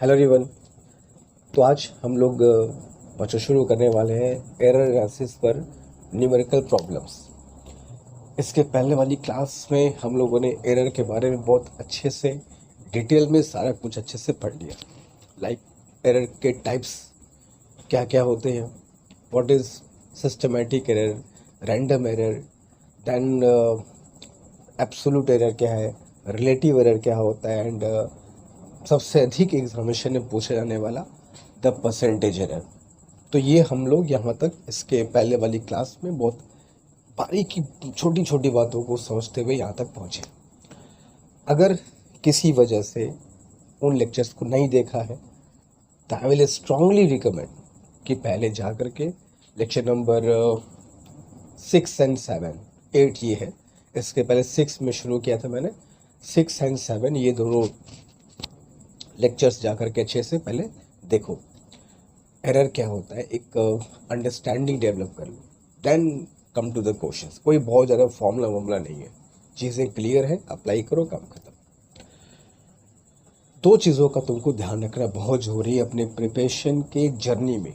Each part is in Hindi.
Hello everyone. तो आज हम लोग बच्चों शुरू करने वाले हैं एरर एनालिसिस पर न्यूमेरिकल प्रॉब्लम्स। इसके पहले वाली क्लास में हम लोगों ने एरर के बारे में बहुत अच्छे से डिटेल में सारा कुछ अच्छे से पढ़ लिया। लाइक एरर के टाइप्स क्या क्या होते हैं, what is systematic error, random error, then absolute error क्या है, रिलेटिव एरर क्या होता है, एंड सबसे अधिक एग्जामिनेशन में पूछा जाने वाला द परसेंटेज एरर। तो ये हम लोग यहाँ तक इसके पहले वाली क्लास में बहुत बारीकी छोटी छोटी बातों को समझते हुए यहाँ तक पहुँचे। अगर किसी वजह से उन लेक्चर्स को नहीं देखा है तो आई विल स्ट्रांगली रिकमेंड कि पहले जा कर के लेक्चर नंबर 6 एंड 7, 8 ये है, इसके पहले 6 में शुरू किया था मैंने, 6 एंड 7 ये दोनों लेक्चर्स जा कर के अच्छे से पहले देखो। एरर क्या होता है, एक अंडरस्टैंडिंग डेवलप कर लो, then come to the questions. कोई बहुत ज़्यादा फॉर्मूला वॉर्मूला नहीं है, चीज़ें क्लियर है, अप्लाई करो, काम खत्म। दो चीज़ों का तुमको ध्यान रखना बहुत ज़रूरी है अपने प्रिपरेशन के जर्नी में।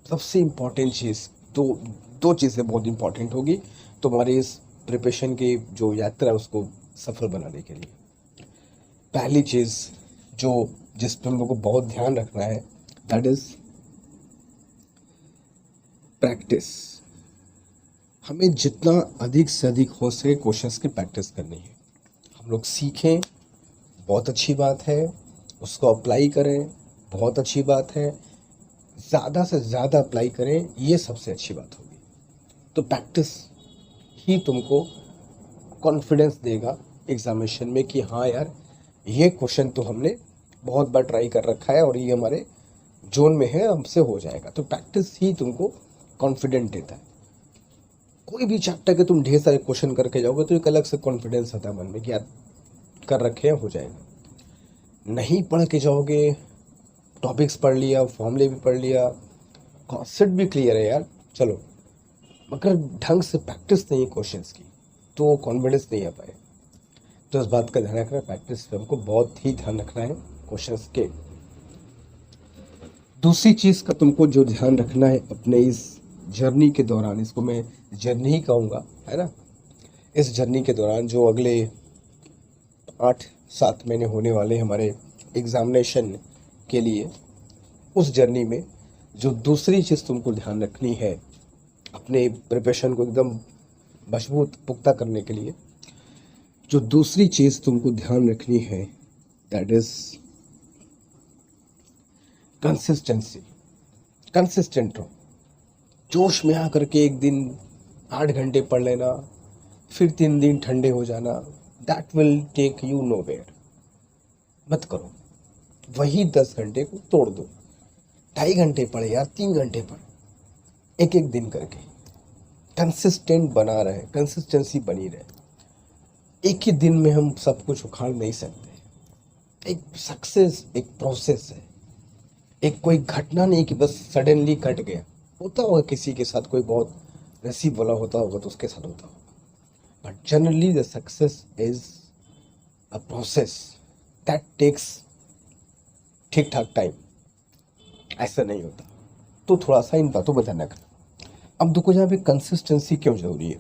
सबसे इम्पॉर्टेंट चीज़, दो चीज़ें बहुत इम्पॉर्टेंट होगी तुम्हारी इस प्रिपरेशन की जो यात्रा है उसको सफल बनाने के लिए। पहली चीज़ जिस पर हम लोग को बहुत ध्यान रखना है, दैट इज प्रैक्टिस। हमें जितना अधिक से अधिक हो सके क्वेश्चंस की प्रैक्टिस करनी है। हम लोग सीखें, बहुत अच्छी बात है, उसको अप्लाई करें, बहुत अच्छी बात है, ज़्यादा से ज़्यादा अप्लाई करें, ये सबसे अच्छी बात होगी। तो प्रैक्टिस ही तुमको कॉन्फिडेंस देगा एग्जामिनेशन में कि हाँ यार, ये क्वेश्चन तो हमने बहुत बार ट्राई कर रखा है और ये हमारे जोन में है, हमसे हो जाएगा। तो प्रैक्टिस ही तुमको कॉन्फिडेंट देता है। कोई भी चैप्टर के तुम ढेर सारे क्वेश्चन करके जाओगे तो एक अलग से कॉन्फिडेंस आता है मन में कि यार कर रखे हैं, हो जाएगा। नहीं पढ़ के जाओगे, टॉपिक्स पढ़ लिया, फॉर्मूले भी पढ़ लिया, कॉन्सेप्ट भी क्लियर है यार, चलो, मगर ढंग से प्रैक्टिस नहीं है क्वेश्चंस की तो कॉन्फिडेंस नहीं आ पाए। तो इस बात का ध्यान रखना, प्रैक्टिस पे हमको बहुत ही ध्यान रखना है क्वेश्चंस के। दूसरी चीज़ का तुमको जो ध्यान रखना है अपने इस जर्नी के दौरान, इसको मैं जर्नी ही कहूँगा, है ना, इस जर्नी के दौरान जो अगले 8-7 महीने होने वाले हमारे एग्जामिनेशन के लिए, उस जर्नी में जो दूसरी चीज़ तुमको ध्यान रखनी है अपने प्रिपरेशन को एकदम मजबूत पुख्ता करने के लिए, जो दूसरी चीज़ तुमको ध्यान रखनी है, दैट इज कंसिस्टेंसी। कंसिस्टेंट रहो। जोश में आकर के एक दिन 8 घंटे पढ़ लेना, फिर 3 दिन ठंडे हो जाना, that will take you nowhere. मत करो, वही 10 घंटे को तोड़ दो। 2.5 घंटे पढ़े यार, 3 घंटे पढ़, एक एक दिन करके कंसिस्टेंट बना रहे, कंसिस्टेंसी बनी रहे। एक ही दिन में हम सब कुछ उखाड़ नहीं सकते। एक सक्सेस एक प्रोसेस है, एक कोई घटना नहीं कि बस सडनली घट गया। होता होगा किसी के साथ, कोई बहुत नसीब वाला होता होगा तो उसके साथ होता होगा, but generally the success is a process that takes ठीक ठाक टाइम। ऐसा नहीं होता, तो थोड़ा सा इन बातों पर ध्यान रखना। अब देखो यहाँ पे कंसिस्टेंसी क्यों जरूरी है।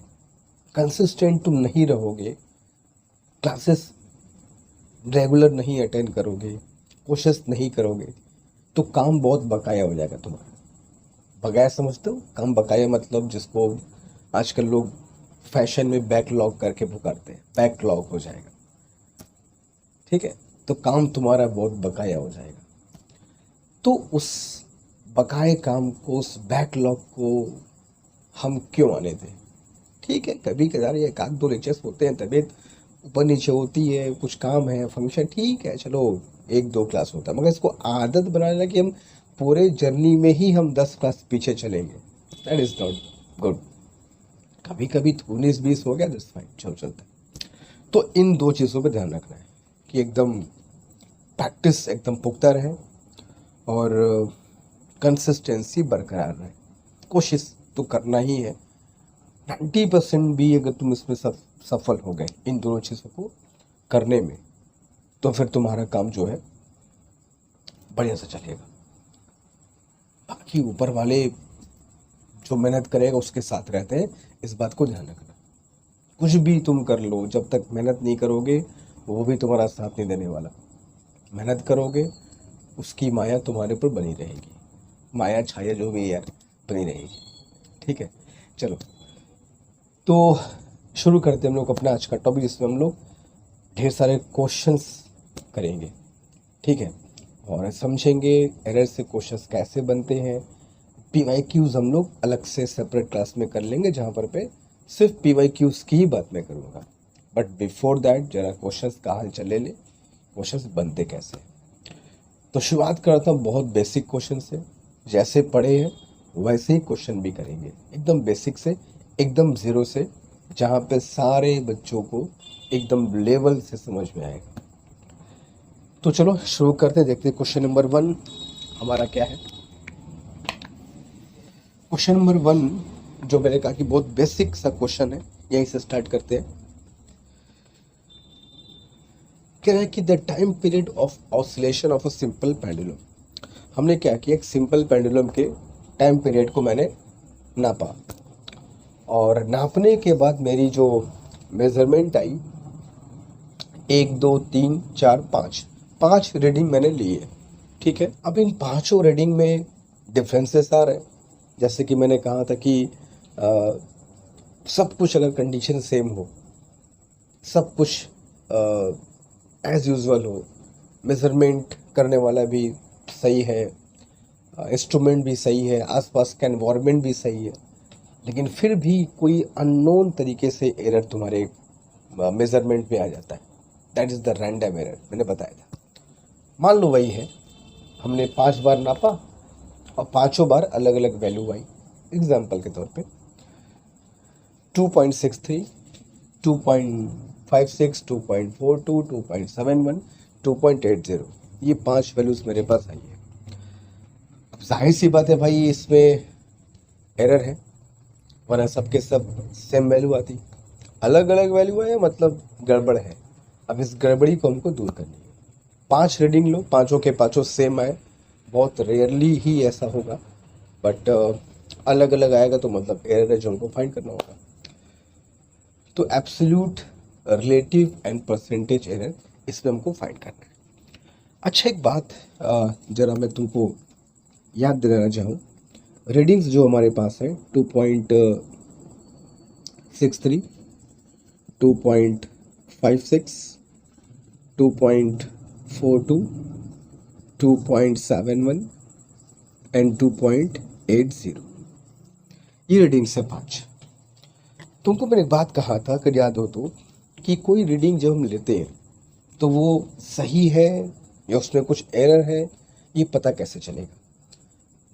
कंसिस्टेंट तुम नहीं रहोगे, क्लासेस रेगुलर नहीं अटेंड करोगे, कोशिश नहीं करोगे, तो काम बहुत बकाया हो जाएगा तुम्हारा। बकाया समझते हो, काम बकाया मतलब जिसको आजकल लोग फैशन में बैकलॉग करके पुकारते हैं, बैकलॉग हो जाएगा, ठीक है। तो काम तुम्हारा बहुत बकाया हो जाएगा। तो उस बकाए काम को, उस बैकलॉग को हम क्यों आने दें। ठीक है, कभी कभार ये 1-2 लेक्चर्स होते हैं, तबीयत ऊपर नीचे होती है, कुछ काम है, फंक्शन, ठीक है, चलो 1-2 क्लास होता है, मगर इसको आदत बना लेना कि हम पूरे जर्नी में ही हम 10 क्लास पीछे चलेंगे, दैट इज़ नॉट गुड। कभी कभी 19-20 हो गया, दैट्स फाइन, चलो चलता है। तो इन 2 चीज़ों पर ध्यान रखना है कि एकदम प्रैक्टिस एकदम पुख्ता रहे और कंसिस्टेंसी बरकरार रहे। कोशिश तो करना ही है। 90% भी अगर तुम इसमें सफल हो गए इन दोनों चीज़ों को करने में, तो फिर तुम्हारा काम जो है बढ़िया से चलेगा। बाकी ऊपर वाले जो मेहनत करेगा उसके साथ रहते हैं, इस बात को ध्यान रखना। कुछ भी तुम कर लो, जब तक मेहनत नहीं करोगे वो भी तुम्हारा साथ नहीं देने वाला। मेहनत करोगे उसकी माया तुम्हारे ऊपर बनी रहेगी, माया छाया जो भी है यार बनी रहेगी। ठीक है, चलो तो शुरू करते हैं हम लोग अपना आज का टॉपिक, जिसमें हम लोग ढेर सारे क्वेश्चंस करेंगे। ठीक है, और समझेंगे एरर से क्वेश्चंस कैसे बनते हैं। PYQs हम लोग अलग से सेपरेट क्लास में कर लेंगे, जहाँ पर पे सिर्फ PYQs की ही बात मैं करूँगा। बट बिफोर दैट जरा क्वेश्चंस का हाल चल ले, क्वेश्चंस बनते कैसे। तो शुरुआत करता हूँ बहुत बेसिक क्वेश्चन से, जैसे पढ़े हैं वैसे ही क्वेश्चन भी करेंगे, एकदम बेसिक से, एकदम ज़ीरो से, जहाँ पे सारे बच्चों को एकदम लेवल से समझ में आएगा। तो चलो शुरू करते, देखते हैं क्वेश्चन नंबर 1 हमारा क्या है। क्वेश्चन नंबर 1 जो मैंने कहा कि बहुत बेसिक सा क्वेश्चन है, यहीं से स्टार्ट करते हैं। कह रहा है कि the time period of oscillation of a simple pendulum. हमने क्या किया, एक सिंपल पेंडुलम के टाइम पीरियड को मैंने नापा, और नापने के बाद मेरी जो मेजरमेंट आई 1 2 3 4 5 रीडिंग मैंने ली है। ठीक है, अब इन पांचों रीडिंग में डिफरेंसेस आ रहे हैं। जैसे कि मैंने कहा था कि सब कुछ अगर कंडीशन सेम हो, सब कुछ एज यूजुअल हो, मेजरमेंट करने वाला भी सही है, इंस्ट्रूमेंट भी सही है, आसपास का एनवायरनमेंट भी सही है, लेकिन फिर भी कोई अननोन तरीके से एरर तुम्हारे मेजरमेंट में आ जाता है, that is the random error. मैंने बताया था। मान लो वही है, हमने 5 बार नापा और पांचों बार अलग अलग वैल्यू आई। एग्जाम्पल के तौर पे 2.63, 2.56, 2.42, 2.71, 2.80, ये 5 वैल्यूज़ मेरे पास आई है। अब जाहिर सी बात है भाई, इसमें एरर है, वरना सबके सब सेम वैल्यू आती। अलग अलग वैल्यू है, मतलब गड़बड़ है। अब इस गड़बड़ी को हमको दूर करनी है। 5 रीडिंग लो, पांचों के पांचों सेम आए, बहुत रेयरली ही ऐसा होगा, बट अलग अलग आएगा तो मतलब एरर है जो हमको फाइंड करना होगा। तो absolute, relative and percentage error इसमें हमको फाइंड करना है। अच्छा, एक बात जरा मैं तुमको याद दिलाना चाहूँ। रीडिंग्स जो हमारे पास है 2.63, 2.56, 2.42, 2.71 एंड 2.80, ये रीडिंग्स है 5। तुमको मैंने एक बात कहा था, अगर याद हो तो, कि कोई रीडिंग जब हम लेते हैं तो वो सही है या उसमें कुछ एरर है, ये पता कैसे चलेगा,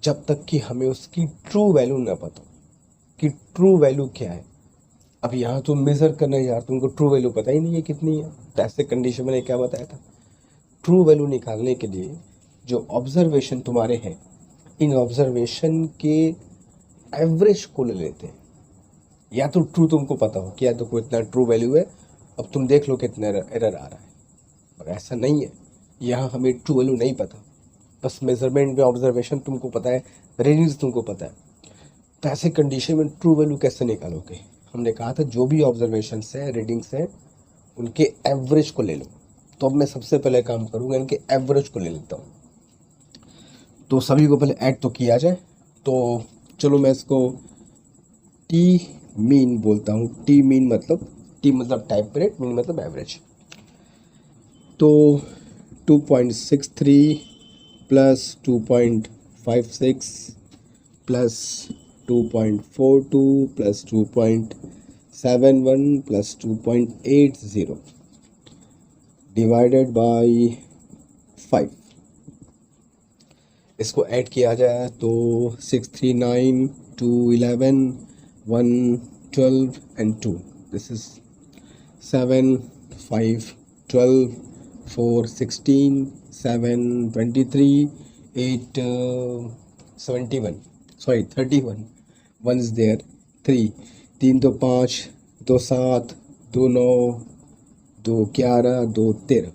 जब तक कि हमें उसकी ट्रू वैल्यू ना पता हो कि ट्रू वैल्यू क्या है। अब यहाँ तुम मेज़र करना यार, तुमको ट्रू वैल्यू पता ही नहीं है कितनी है, तो ऐसे कंडीशन मैंने क्या बताया था, ट्रू वैल्यू निकालने के लिए जो ऑब्जर्वेशन तुम्हारे हैं, इन ऑब्जर्वेशन के एवरेज को ले लेते हैं। या तो ट्रू तुमको पता हो कि या तो कोई इतना ट्रू वैल्यू है, अब तुम देख लो कितना एरर आ रहा है, पर ऐसा नहीं है। यहाँ हमें ट्रू वैल्यू नहीं पता, बस मेजरमेंट में ऑब्जर्वेशन तुमको पता है, रीडिंग्स तुमको पता है। तो ऐसे कंडीशन में ट्रू वैल्यू कैसे निकालोगे? हमने कहा था जो भी ऑब्जर्वेशंस हैं, रीडिंग्स हैं, उनके एवरेज को ले लो। तो अब मैं सबसे पहले काम करूँगा, इनके एवरेज को ले लेता हूँ। तो सभी को पहले ऐड तो किया जाए। तो चलो मैं इसको टी मीन बोलता हूँ। टी मीन मतलब, टी मतलब टाइम पीरियड, मीन मतलब एवरेज। तो 2.63 plus 2.56 plus 2.42 plus 2.71 plus 2.80 divided by 5। इसको ऐड किया जाए तो 639, 211, 112 and 2, this is 7, 5, 12, 4, 16, 7, 23, 8, 71, sorry 31, 1 is there, 3, 3 तो 5, 2 7, 2 9, 2 11, 2 13,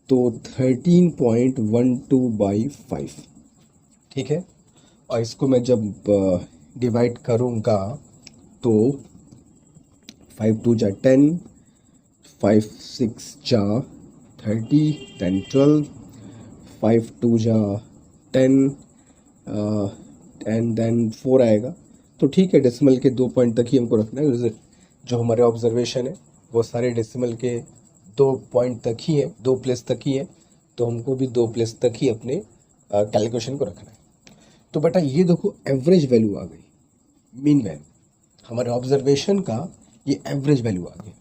तो 13.12/5, ठीक है। और इसको मैं जब डिवाइड करूँगा तो 5 2 जा 10, 5 6 जा 30, 10 12, 5 2 जा 10 एंड देन 4 आएगा। तो ठीक है, डेसिमल के 2 पॉइंट तक ही हमको रखना है। जो हमारे ऑब्जर्वेशन है वो सारे डेसिमल के 2 पॉइंट तक ही है, 2 प्लेस तक ही है, तो हमको भी 2 प्लेस तक ही अपने कैलकुलेशन को रखना है। तो बेटा ये देखो एवरेज वैल्यू आ गई, मीन वैल्यू, हमारे ऑब्जर्वेशन का ये एवरेज वैल्यू आ गया।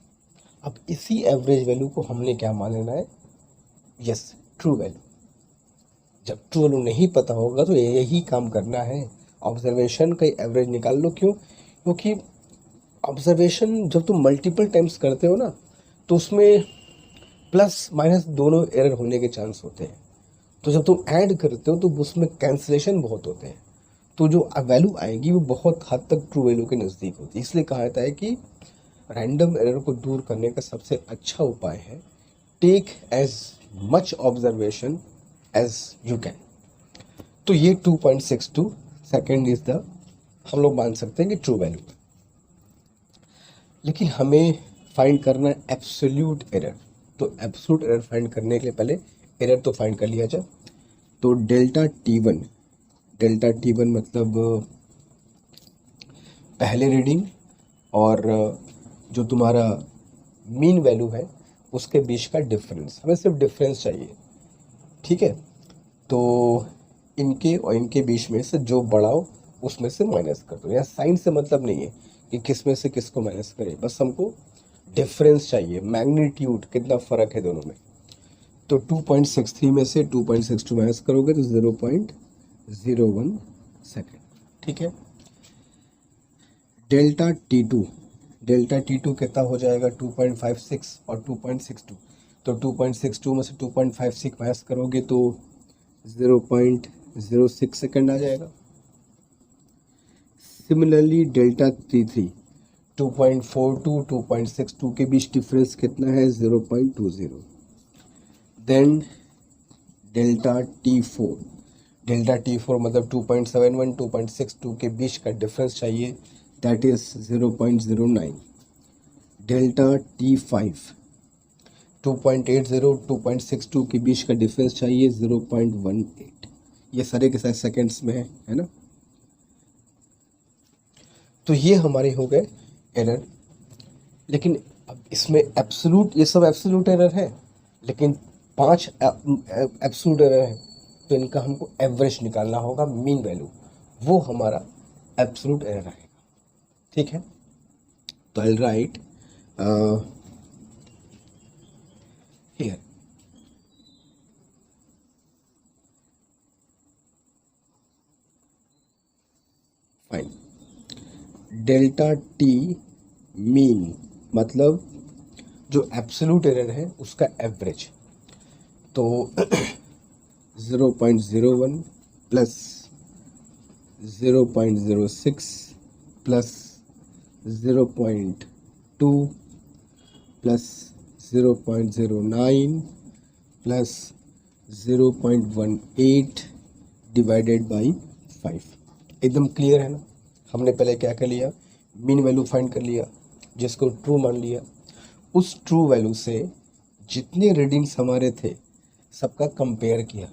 अब इसी एवरेज वैल्यू को हमने क्या मान लेना है, यस, ट्रू वैल्यू। जब ट्रू वैल्यू नहीं पता होगा तो यही काम करना है, ऑब्जर्वेशन का एवरेज निकाल लो। क्यों? क्योंकि ऑब्जर्वेशन जब तुम मल्टीपल टाइम्स करते हो ना तो उसमें प्लस माइनस दोनों एरर होने के चांस होते हैं। तो जब तुम ऐड करते हो तो उसमें कैंसिलेशन बहुत होते हैं, तो जो वैल्यू आएगी वो बहुत हद तक ट्रू वैल्यू के नज़दीक होती है। इसलिए कहा जाता है कि रैंडम एरर को दूर करने का सबसे अच्छा उपाय है take as much observation as you can. तो ये 2.62 सेकेंड इज द, हम लोग मान सकते हैं कि ट्रू वैल्यू। लेकिन हमें फाइंड करना है एब्सोल्यूट एरर। तो एब्सोल्यूट एरर फाइंड करने के लिए पहले एरर तो फाइंड कर लिया जाए। तो डेल्टा टी वन मतलब पहले रीडिंग और जो तुम्हारा मीन वैल्यू है उसके बीच का डिफरेंस, हमें सिर्फ डिफरेंस चाहिए, ठीक है। तो इनके और इनके बीच में से जो बड़ा हो उसमें से माइनस कर दो। यहाँ साइन से मतलब नहीं है कि किस में से किसको माइनस करें, बस हमको डिफरेंस चाहिए, मैग्नीट्यूड कितना फ़र्क है दोनों में। तो 2.63 में से 2.62 माइनस करोगे तो 0.01 सेकेंड, ठीक है। डेल्टा टी टू कितना हो जाएगा, 2.56 और 2.62। तो 2.62 में से 2.56 माइनस करोगे तो 0.06 सेकेंड आ जाएगा। सिमिलरली डेल्टा टी थ्री 2.42 2.62 के बीच डिफरेंस कितना है, 0.20। देन डेल्टा टी फोर मतलब 2.71 2.62 के बीच का डिफरेंस चाहिए, दैट इज 0.09। डेल्टा टी 2.80 2.62 के बीच का डिफरेंस चाहिए, 0.18। ये सारे के सारे सेकेंड्स में है ना। तो ये हमारे हो गए एरर। लेकिन अब इसमें एब्सोल्यूट, ये सब एब्सोल्यूट एरर है, लेकिन 5 एब्सोल्यूट एरर है, तो इनका हमको एवरेज निकालना होगा, मीन वैल्यू, वो हमारा एब्सोल्यूट एरर आएगा, ठीक है। तो I write here fine, delta T mean मतलब जो एब्सोल्यूट एरर है उसका एवरेज। तो 0.01 plus 0.06 plus 0.2 plus 0.09 plus 0.18 divided by 5। एकदम क्लियर है ना। हमने पहले क्या कर लिया, मीन वैल्यू फाइंड कर लिया जिसको ट्रू मान लिया। उस ट्रू वैल्यू से जितने रीडिंग्स हमारे थे सबका कंपेयर किया,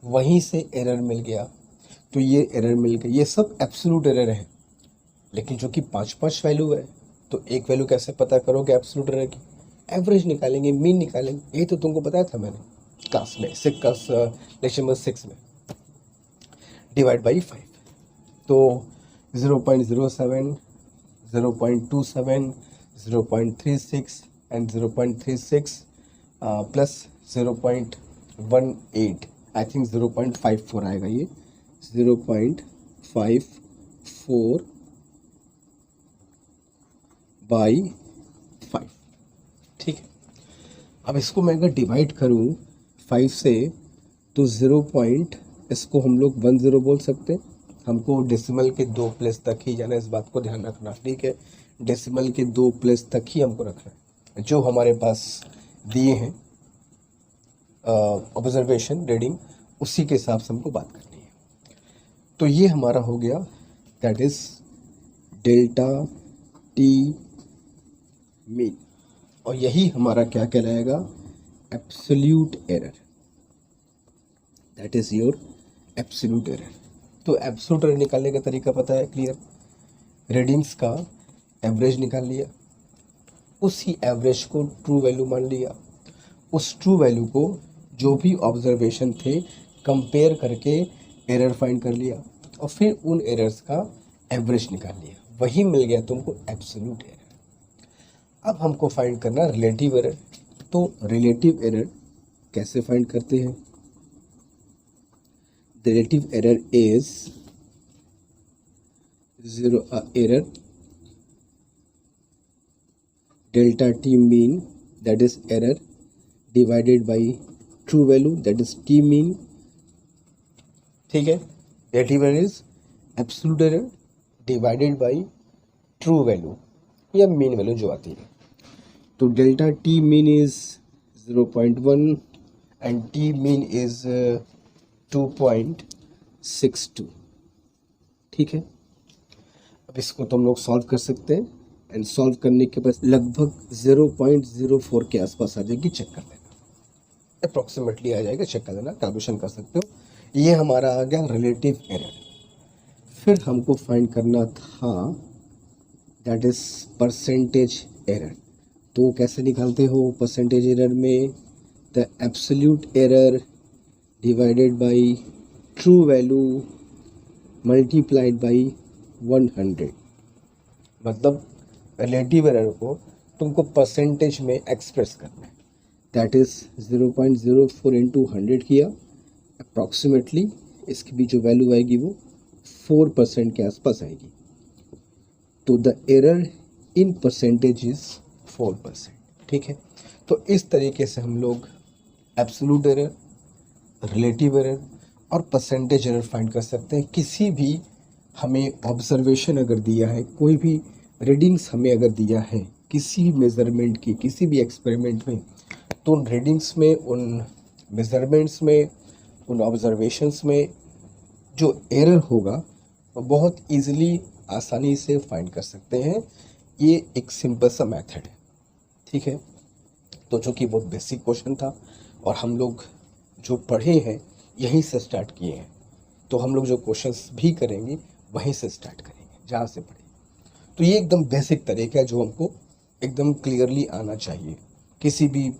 वहीं से एरर मिल गया, तो ये एरर मिल गई। ये सब एब्सोल्यूट एरर है, लेकिन जो कि 5 वैल्यू है, तो एक वैल्यू कैसे पता करोगे एब्सोल्यूट एरर की, एवरेज निकालेंगे, मीन निकालेंगे। यही तो तुमको बताया था मैंने क्लास में, लेक्चर नंबर 6 में, डिवाइड बाई 5। तो 0.07 0.27 0.36 एंड 0.36 प्लस 0.18, आई थिंक 0.54 आएगा, ये 0.54 बाई 5, ठीक है। अब इसको मैं अगर डिवाइड करूँ 5 से तो 0. इसको हम लोग 10 बोल सकते हैं। हमको डेसिमल के 2 प्लेस तक ही जाना है, इस बात को ध्यान रखना, ठीक है। डेसिमल के 2 प्लेस तक ही हमको रखना है, जो हमारे पास दिए हैं ऑब्जर्वेशन रीडिंग, उसी के हिसाब से हमको बात करनी है। तो ये हमारा हो गया, that is delta T mean, और यही हमारा क्या कहलाएगा, absolute error, that is your absolute error. तो एब्सोल्यूट एरर निकालने का तरीका पता है, क्लियर, रीडिंग्स का एवरेज निकाल लिया, उसी एवरेज को ट्रू वैल्यू मान लिया, उस ट्रू वैल्यू को जो भी ऑब्जर्वेशन थे कंपेयर करके एरर फाइंड कर लिया, और फिर उन एरर्स का एवरेज निकाल लिया, वही मिल गया तुमको एब्सोल्यूट एरर। अब हमको फाइंड करना रिलेटिव एरर। तो रिलेटिव एरर कैसे फाइंड करते हैं, the relative error is zero error delta t mean, that is error, divided by true value, that is t mean, ठीक है। Relative error is absolute error divided by true value या मीन वैल्यू जो आती है। तो delta T mean is 0.1 and T mean is 2.62, ठीक है। अब इसको तुम लोग सॉल्व कर सकते हैं, एंड सॉल्व करने के बाद लगभग 0.04 के आसपास आ जाएगी, चेक कर लेना, अप्रॉक्सीमेटली आ जाएगा, चेक कर लेना, कैलकुलेशन कर सकते हो। ये हमारा आ गया रिलेटिव एरर। फिर हमको फाइंड करना था दैट इज परसेंटेज एरर। तो कैसे निकालते हो परसेंटेज एरर में, the absolute error divided by true value multiplied by 100। मतलब रिलेटिव एरर को तुमको परसेंटेज में एक्सप्रेस करना है, दैट इज 0.04 इंटू 100 किया, अप्रॉक्सीमेटली इसकी भी जो वैल्यू आएगी वो 4% के आसपास आएगी। तो the error in percentage is 4%, ठीक है। तो इस तरीके से हम लोग एब्सोल्यूट एरर, रिलेटिव एरर और परसेंटेज एरर फाइंड कर सकते हैं। किसी भी हमें ऑब्जर्वेशन अगर दिया है, कोई भी रीडिंग्स हमें अगर दिया है किसी मेज़रमेंट की, किसी भी एक्सपेरिमेंट में, तो उन रीडिंग्स में, उन मेज़रमेंट्स में, उन ऑब्जर्वेशंस में जो एरर होगा वो बहुत इजीली, आसानी से फाइंड कर सकते हैं। ये एक सिंपल सा मेथड है, ठीक है। तो जो कि बहुत बेसिक क्वेश्चन था, और हम लोग जो पढ़े हैं यहीं से स्टार्ट किए हैं, तो हम लोग जो क्वेश्चंस भी करेंगे वहीं से स्टार्ट करेंगे, जहाँ से पढ़े। तो ये एकदम बेसिक तरीका है जो हमको एकदम क्लियरली आना चाहिए किसी भी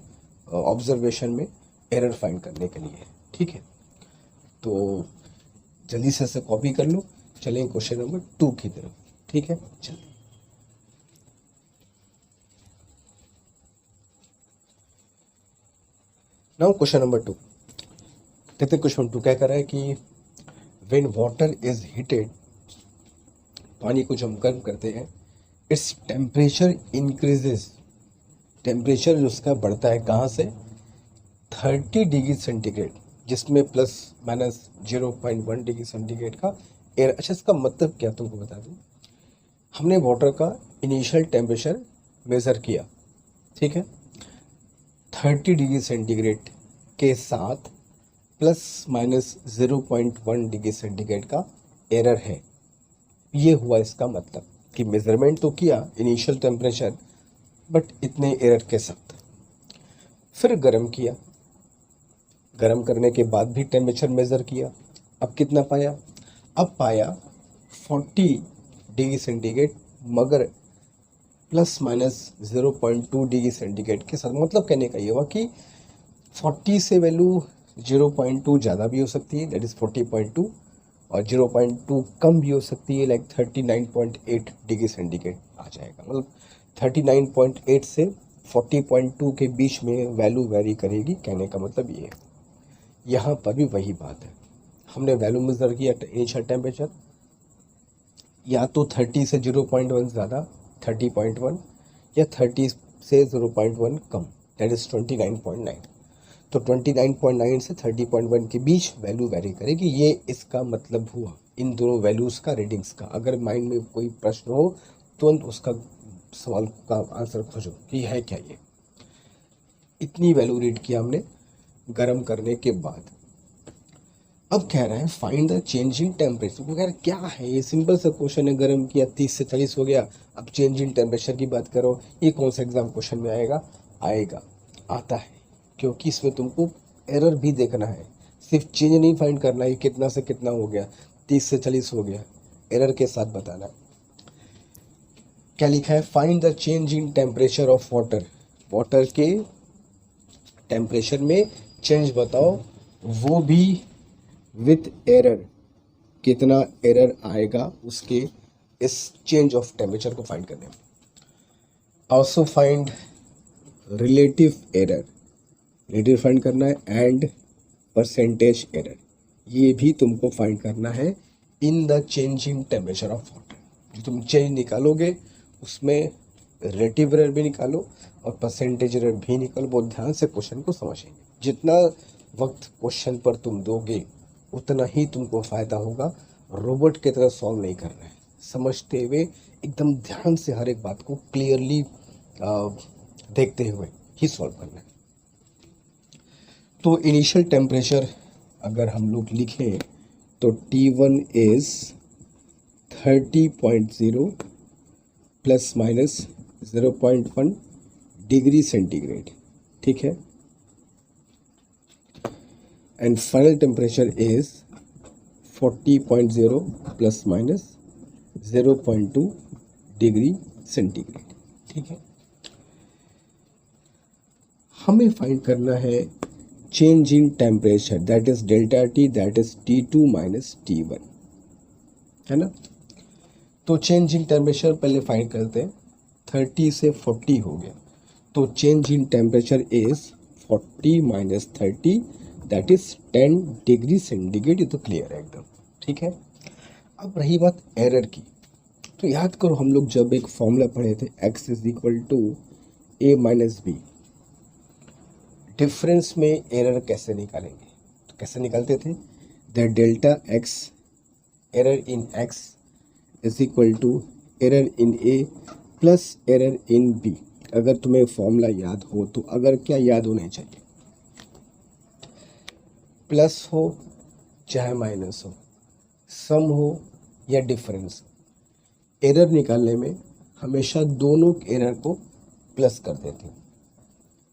ऑब्जर्वेशन में एरर फाइंड करने के लिए, ठीक है। तो जल्दी से इसे कॉपी कर लो, चलें क्वेश्चन नंबर 2 की तरफ, ठीक है। चलिए, नाउ क्वेश्चन नंबर 2 कहते हैं, क्वेश्चन 2 क्या कर रहा है कि व्हेन वाटर इज हीटेड, पानी को जब हम गर्म करते हैं, इट्स टेम्परेचर इंक्रीजेज, टेम्परेचर जो उसका बढ़ता है कहाँ से, 30 डिग्री सेंटीग्रेड, जिसमें प्लस माइनस 0.1 डिग्री सेंटीग्रेड का एयर। अच्छा, इसका मतलब क्या तुमको बता दूँ, हमने वाटर का इनिशियल टेम्परेचर मेज़र किया, ठीक है, 30 डिग्री सेंटीग्रेड के साथ प्लस माइनस 0.1 डिग्री सेंटीग्रेड का एरर है। ये हुआ इसका मतलब कि मेज़रमेंट तो किया इनिशियल टेम्परेचर, बट इतने एरर के साथ। फिर गर्म किया, गर्म करने के बाद भी टेम्परेचर मेज़र किया, अब कितना पाया, अब पाया 40 डिग्री सेंटीग्रेड, मगर प्लस माइनस 0.2 डिग्री सेंटीग्रेड के साथ। मतलब कहने का ये हुआ कि 40 से वैल्यू 0.2 ज़्यादा भी हो सकती है, दैट इज़ 40.2, और 0.2 कम भी हो सकती है, लाइक 39.8 डिग्री सेंटीग्रेड आ जाएगा। मतलब 39.8 से 40.2 के बीच में वैल्यू वेरी करेगी, कहने का मतलब ये है। यहाँ पर भी वही बात है, हमने वैल्यू मेज़र किया इनिशियल टेम्परेचर, या तो 30 से 0.1 ज़्यादा 30.1, या 30 से 0.1 कम, दैट इज़ 29.9। तो 29.9 से 30.1 के बीच वैल्यू वेरी करेगी, ये इसका मतलब हुआ इन दोनों वैल्यूज़ का, रीडिंग्स का। अगर माइंड में कोई प्रश्न हो तुरंत उसका सवाल का आंसर खोजो कि है क्या ये। इतनी वैल्यू रीड किया हमने, गर्म करने के बाद। अब कह रहा है find the change in temperature. तो कह रहा है क्या है ये, सिंपल सा क्वेश्चन है, गर्म किया 30 से 40 हो गया, अब चेंज इन टेम्परेचर की बात करो। ये कौन सा एग्जाम क्वेश्चन में आएगा? आएगा, आता है, क्योंकि इसमें तुमको एरर भी देखना है, सिर्फ चेंज नहीं फाइंड करना है, कितना से कितना हो गया, 30 से 40 हो गया, एरर के साथ बताना है। क्या लिखा है? Find the change in temperature of water. Water के टेम्परेचर में चेंज बताओ, वो भी विथ एरर। कितना एरर आएगा उसके इस चेंज ऑफ टेम्परेचर को फाइंड करने में। Also find relative error, relative find करना है, एंड परसेंटेज एरर, ये भी तुमको फाइंड करना है in the change in temperature of water. जो तुम चेंज निकालोगे उसमें रिलेटिव एरर भी निकालो और परसेंटेज एरर भी निकालो। बहुत ध्यान से क्वेश्चन को समझेंगे, जितना वक्त क्वेश्चन पर तुम दोगे उतना ही तुमको फ़ायदा होगा। रोबोट की तरह सॉल्व नहीं करना है, समझते हुए एकदम ध्यान से हर एक बात को क्लियरली देखते हुए ही सॉल्व करना है। तो इनिशियल टेम्परेचर अगर हम लोग लिखें तो T1 is 30.0 plus minus 0.1 degree centigrade, ठीक है। And final temperature is 40.0 plus minus 0.2 degree centigrade, ठीक है। हमें फाइंड करना है change in temperature, that is delta T, that is T2 minus T1, है ना। तो चेंज इन टेम्परेचर पहले फाइंड करते हैं। 30 से 40 हो गया, तो change in temperature is 40 minus 30, that is 10 degree centigrade. ये तो क्लियर है एकदम, ठीक है। अब रही बात एरर की, तो याद करो हम लोग जब एक फॉर्मूला पढ़े थे, x is equal to a minus b. Difference में एरर कैसे निकालेंगे? तो कैसे निकालते थे? That delta x, error in x is equal to error in a plus error in b। अगर तुम्हें फॉर्मूला याद हो तो, अगर क्या याद होना चाहिए, प्लस हो चाहे माइनस हो, सम हो या डिफरेंस हो, एरर निकालने में हमेशा दोनों एरर को प्लस कर देते हैं।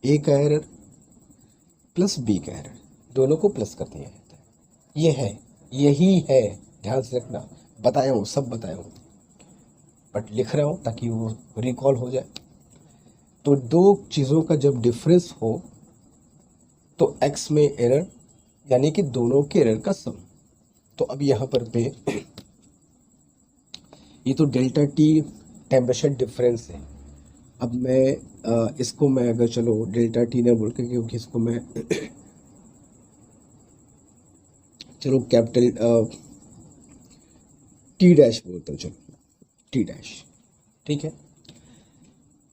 ए का एरर प्लस बी का एरर, दोनों को प्लस कर दिया जाता है। ये है, यही है, ध्यान से रखना। बताया हूँ, सब बताया हूँ, बट लिख रहा हूँ ताकि वो रिकॉल हो जाए। तो दो चीज़ों का जब डिफरेंस हो तो एक्स में एरर, यानी कि दोनों के एरर का सम। तो अब यहाँ पर पे ये तो डेल्टा टी टेम्परेचर डिफरेंस है। अब मैं इसको मैं अगर चलो डेल्टा टी ना बोल के, क्योंकि इसको मैं चलो कैपिटल टी डैश बोलता हूँ, चलो टी डैश, ठीक है।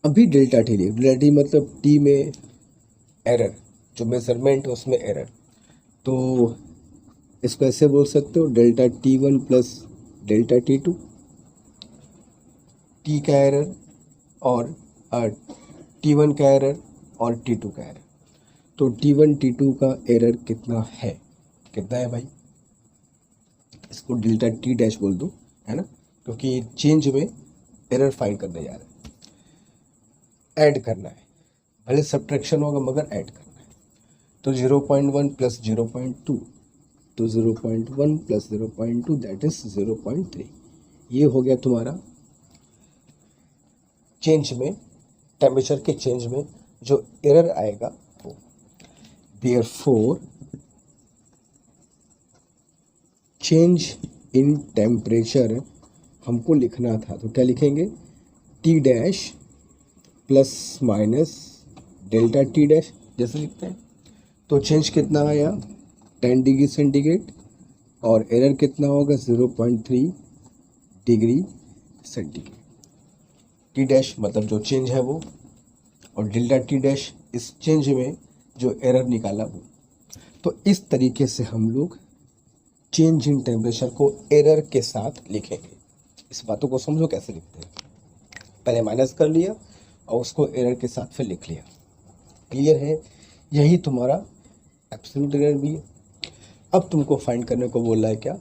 अभी डेल्टा टी लिख, डेल्टा टी मतलब टी में एरर, जो मेजरमेंट है उसमें एरर। तो इसको ऐसे बोल सकते हो, delta T1 plus delta T2, T का एरर और T1 का एरर और T2 का एरर। तो T1 T2 का एरर कितना है? कितना है भाई? इसको डेल्टा टी डैश बोल दो, है ना, क्योंकि चेंज में एरर फाइंड करने जा रहे हैं, ऐड करना है, भले सब्ट्रैक्शन होगा मगर ऐड करना है। तो 0.1 प्लस 0.2, तो 0.1 प्लस 0.2 दैट इज 0.3। ये हो गया तुम्हारा चेंज में, टेम्परेचर के चेंज में जो एरर आएगा वो। देयरफॉर चेंज इन टेम्परेचर हमको लिखना था, तो क्या लिखेंगे? T dash plus minus delta T dash, जैसे लिखते हैं। तो चेंज कितना आया? 10 डिग्री सेंटीग्रेड, और एरर कितना होगा? 0.3 डिग्री सेंटीग्रेड। टी डैश मतलब जो चेंज है वो, और डेल्टा टी डैश इस चेंज में जो एरर निकाला वो। तो इस तरीके से हम लोग चेंज इन टेम्परेचर को एरर के साथ लिखेंगे। इस बातों को समझो कैसे लिखते हैं। पहले माइनस कर लिया और उसको एरर के साथ फिर लिख लिया। क्लियर है? यही तुम्हारा एब्सोल्यूट एरर भी है। अब तुमको फाइंड करने को बोल रहा है क्या,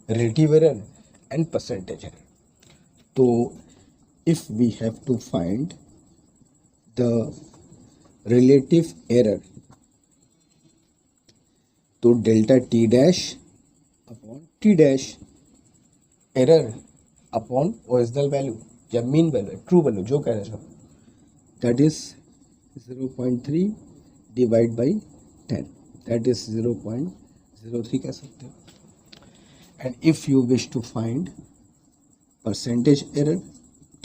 relative error and percentage error. तो if we have to find the relative error, तो delta T dash upon T dash, error upon original value या मीन वैल्यू, ट्रू वैल्यू जो कह रहे हो, that is 0.3 divide by 10, that is 0.03 कह सकते हो। And if you wish to find percentage error,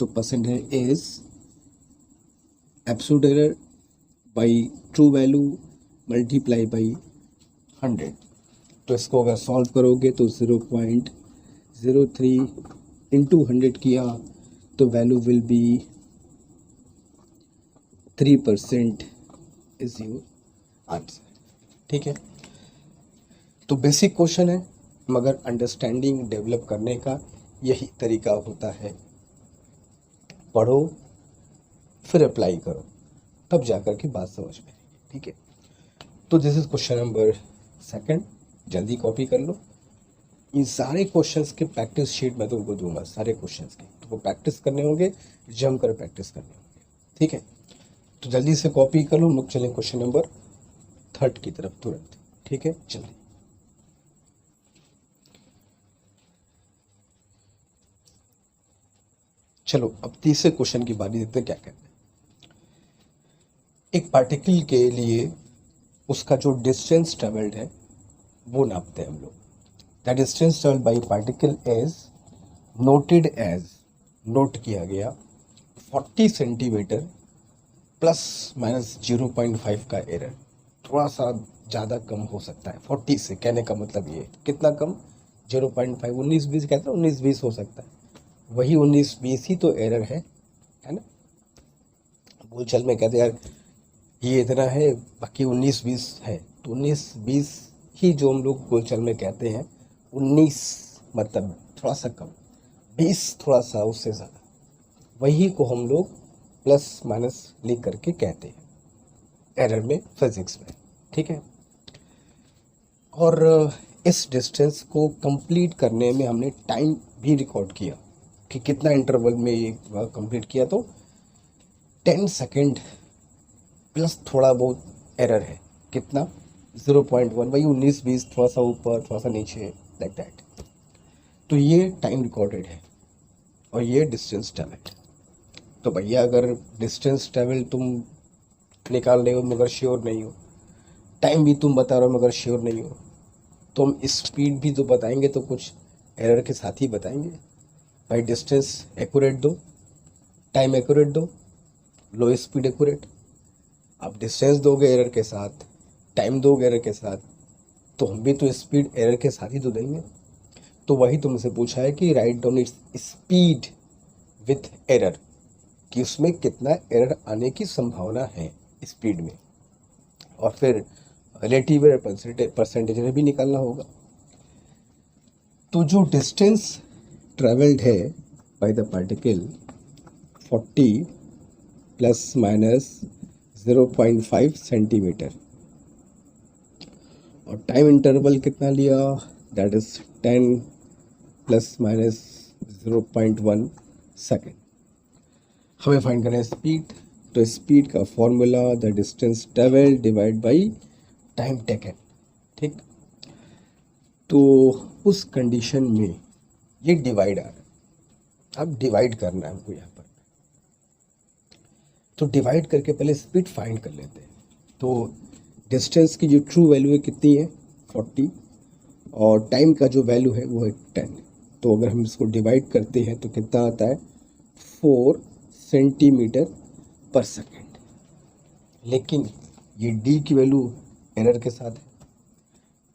तो percentage is absolute error by true value multiply by 100। तो इसको अगर सॉल्व करोगे तो 0.03 इंटू 100 किया तो value will be 3% is your answer. ठीक है, तो बेसिक क्वेश्चन है, मगर अंडरस्टैंडिंग डेवलप करने का यही तरीका होता है। पढ़ो फिर अप्लाई करो, तब जाकर के बात समझ में आएगी। ठीक है, तो दिस इज क्वेश्चन नंबर 2, जल्दी कॉपी कर लो। इन सारे क्वेश्चंस के प्रैक्टिस शीट मैं तुमको दूंगा, सारे क्वेश्चंस के तुमको प्रैक्टिस करने होंगे, जम कर प्रैक्टिस करने होंगे। ठीक है, तो जल्दी से कॉपी कर लो। हम लोग चलें क्वेश्चन नंबर 3 की तरफ तुरंत। ठीक है, चलिए। चलो अब तीसरे क्वेश्चन की बारी देखते हैं क्या कहते हैं। एक पार्टिकल के लिए उसका जो डिस्टेंस ट्रेवल्ड है वो नापते हैं हम लोग। That distance travelled by particle is noted as, note किया गया 40 सेंटीमीटर प्लस माइनस 0.5 का एरर। थोड़ा सा ज़्यादा कम हो सकता है 40 से, कहने का मतलब ये कितना कम, 0.5, 19-20 कहते हैं, 19-20 हो सकता है, वही 19-20 ही तो एरर है ना। बोलचाल में कहते हैं यार ये इतना है, बाकी 19-20 है, तो 19-20 ही जो हम लोग बोलचाल में कहते हैं। 19 मतलब थोड़ा सा कम, 20 थोड़ा सा उससे ज़्यादा, वही को हम लोग प्लस माइनस लिख करके कहते हैं एरर में, फिजिक्स में। ठीक है, और इस डिस्टेंस को कंप्लीट करने में हमने टाइम भी रिकॉर्ड किया कि कितना इंटरवल में ये कंप्लीट किया। तो 10 सेकेंड प्लस थोड़ा बहुत एरर है, कितना, 0.1, वही 19-20, थोड़ा सा ऊपर थोड़ा सा नीचे, लाइक दैट। तो ये टाइम रिकॉर्डेड है और ये डिस्टेंस ट्रैवल्ड। तो भैया अगर डिस्टेंस ट्रैवल तुम निकाल रहे हो मगर श्योर नहीं हो, टाइम भी तुम बता रहे हो मगर श्योर नहीं हो, तो हम स्पीड भी तो बताएंगे, तो कुछ एरर के साथ ही बताएंगे। भाई डिस्टेंस एक्यूरेट दो, टाइम एक्यूरेट दो, लो स्पीड एक्यूरेट। आप डिस्टेंस दोगे एरर के साथ, टाइम दोगे एरर के साथ, तो हम भी तो स्पीड एरर के साथ ही तो देंगे। तो वही तुमसे पूछा है कि write down its speed with error, कि उसमें कितना एरर आने की संभावना है स्पीड में, और फिर रिलेटिव एरर परसेंटेज भी निकालना होगा। तो जो डिस्टेंस ट्रेवल्ड है by the particle 40 plus minus 0.5 centimetre, और टाइम इंटरवल कितना लिया, that is 10 plus minus 0.1 second. हमें फाइंड करना है स्पीड, तो स्पीड का formula the distance travelled divide by time taken. ठीक, तो उस कंडीशन में ये डिवाइड आ रहा है, अब डिवाइड करना है हमको यहाँ पर। तो डिवाइड करके पहले स्पीड फाइंड कर लेते हैं। तो डिस्टेंस की जो ट्रू वैल्यू है कितनी है, 40, और टाइम का जो वैल्यू है वो है 10। तो अगर हम इसको डिवाइड करते हैं तो कितना आता है, 4 सेंटीमीटर पर सेकेंड। लेकिन ये डी की वैल्यू एरर के साथ है,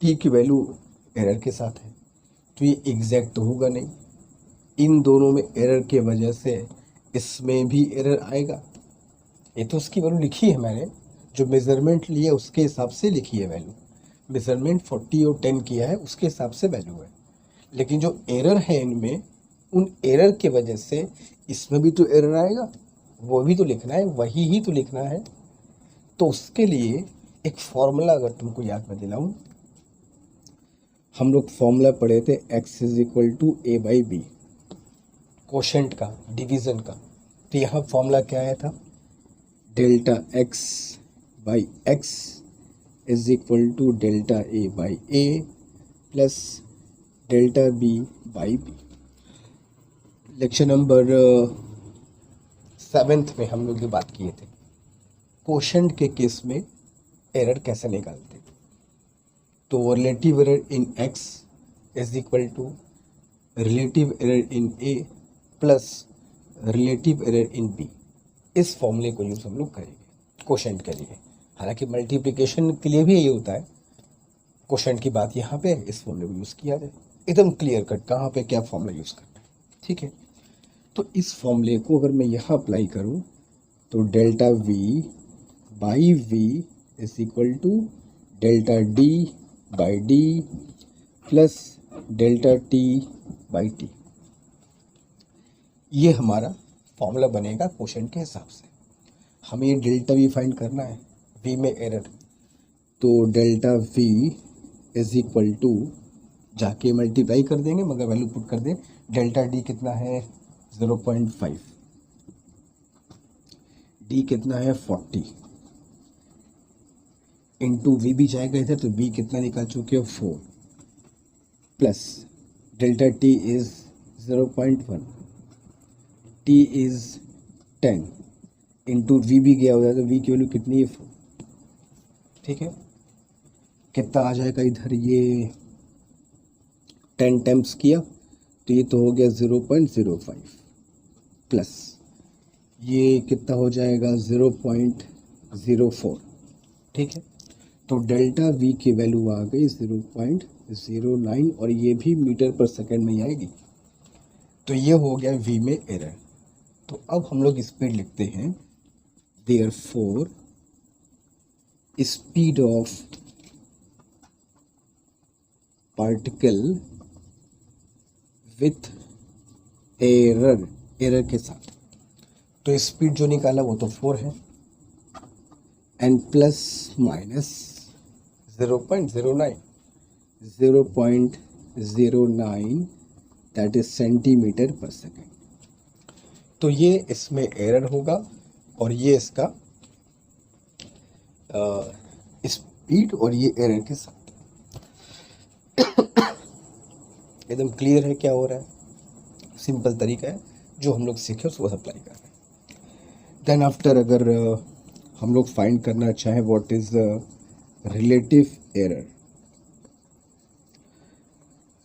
टी की वैल्यू एरर के साथ है, तो ये एग्जैक्ट तो होगा नहीं। इन दोनों में एरर के वजह से इसमें भी एरर आएगा। ये तो उसकी वैल्यू लिखी है मैंने, जो मेज़रमेंट लिया उसके हिसाब से लिखी है वैल्यू। मेज़रमेंट 40 और 10 किया है, उसके हिसाब से वैल्यू है। लेकिन जो एरर है इनमें, उन एरर के वजह से इसमें भी तो एरर आएगा, वो भी तो लिखना है, वही ही तो लिखना है। तो उसके लिए एक फॉर्मूला अगर तुमको याद मैं दिलाऊं, हम लोग फॉर्मूला पढ़े थे x is equal to a by b, quotient का, डिवीज़न का। तो यहाँ फॉर्मूला क्या आया था, delta x by x is equal to delta A by A plus delta B by b. Lecture number 7 में हम लोग ये बात किए थे, कोशेंट के केस में एरर कैसे निकालते। तो relative error in x is equal to relative error in a plus relative error in b। इस फॉर्मूले को यूज़ हम लोग करेंगे कोशेंट के लिए। हालांकि मल्टीप्लिकेशन के लिए भी यही होता है, कोशेंट की बात यहाँ पे इस फॉर्मूले को यूज़ किया जाए, एकदम क्लियर कट कहाँ पे क्या फॉर्मूला यूज़ करना है। ठीक है, तो इस फॉर्मूले को अगर मैं यहाँ अप्लाई करूँ तो delta v by v is equal to delta d by d plus delta t by t। ये हमारा फॉर्मूला बनेगा कोशेंट के हिसाब से। हमें ये डेल्टा v फाइंड करना है, v में एरर, तो delta v is equal to, जाके मल्टीप्लाई कर देंगे मगर वैल्यू पुट कर दें, डेल्टा d कितना है 0.5, d कितना है 40, इंटू वी भी जाएगा इधर, तो v कितना निकाल चुके हो 4, plus delta t is 0.1, t is 10, into v भी गया होता है तो v की वैल्यू कितनी है 4। ठीक है, कितना आ जाएगा इधर, ये 10 टाइम्स किया तो ये तो हो गया 0.05, प्लस ये कितना हो जाएगा 0.04। ठीक है, तो डेल्टा v की वैल्यू आ गई 0.09 और ये भी मीटर पर सेकंड में ही आएगी। तो ये हो गया v में एरर। तो अब हम लोग स्पीड लिखते हैं, therefore speed of particle with error, error के साथ। तो स्पीड जो निकाला वो तो 4 है, and plus minus 0.09, 0.09 that is centimetre पर सेकेंड। तो ये इसमें एरर होगा और ये इसका स्पीड और ये एरर के साथ। एकदम क्लियर है क्या हो रहा है, सिंपल तरीका है, जो हम लोग सीखे उसको अप्लाई कर रहे हैं। देन आफ्टर अगर हम लोग फाइंड करना चाहें व्हाट इज रिलेटिव एरर,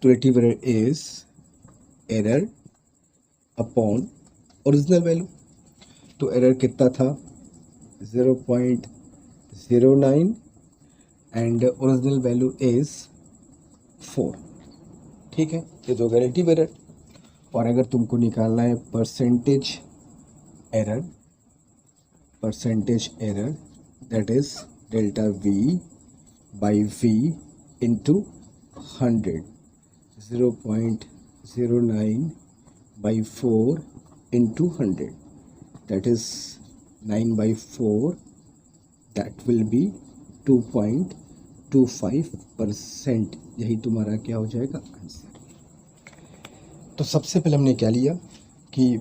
तो relative error is error upon original value. तो एरर कितना था 0.09 एंड ओरिजिनल वैल्यू इज 4। ठीक है, ये तो रिलेटिव एरर। और अगर तुमको निकालना है percentage error, that is delta v by v into 100, 0.09 by 4 into 100, that is 9/4, that will B 2.25%। यही तुम्हारा क्या हो जाएगा आंसर। तो सबसे पहले हमने क्या लिया कि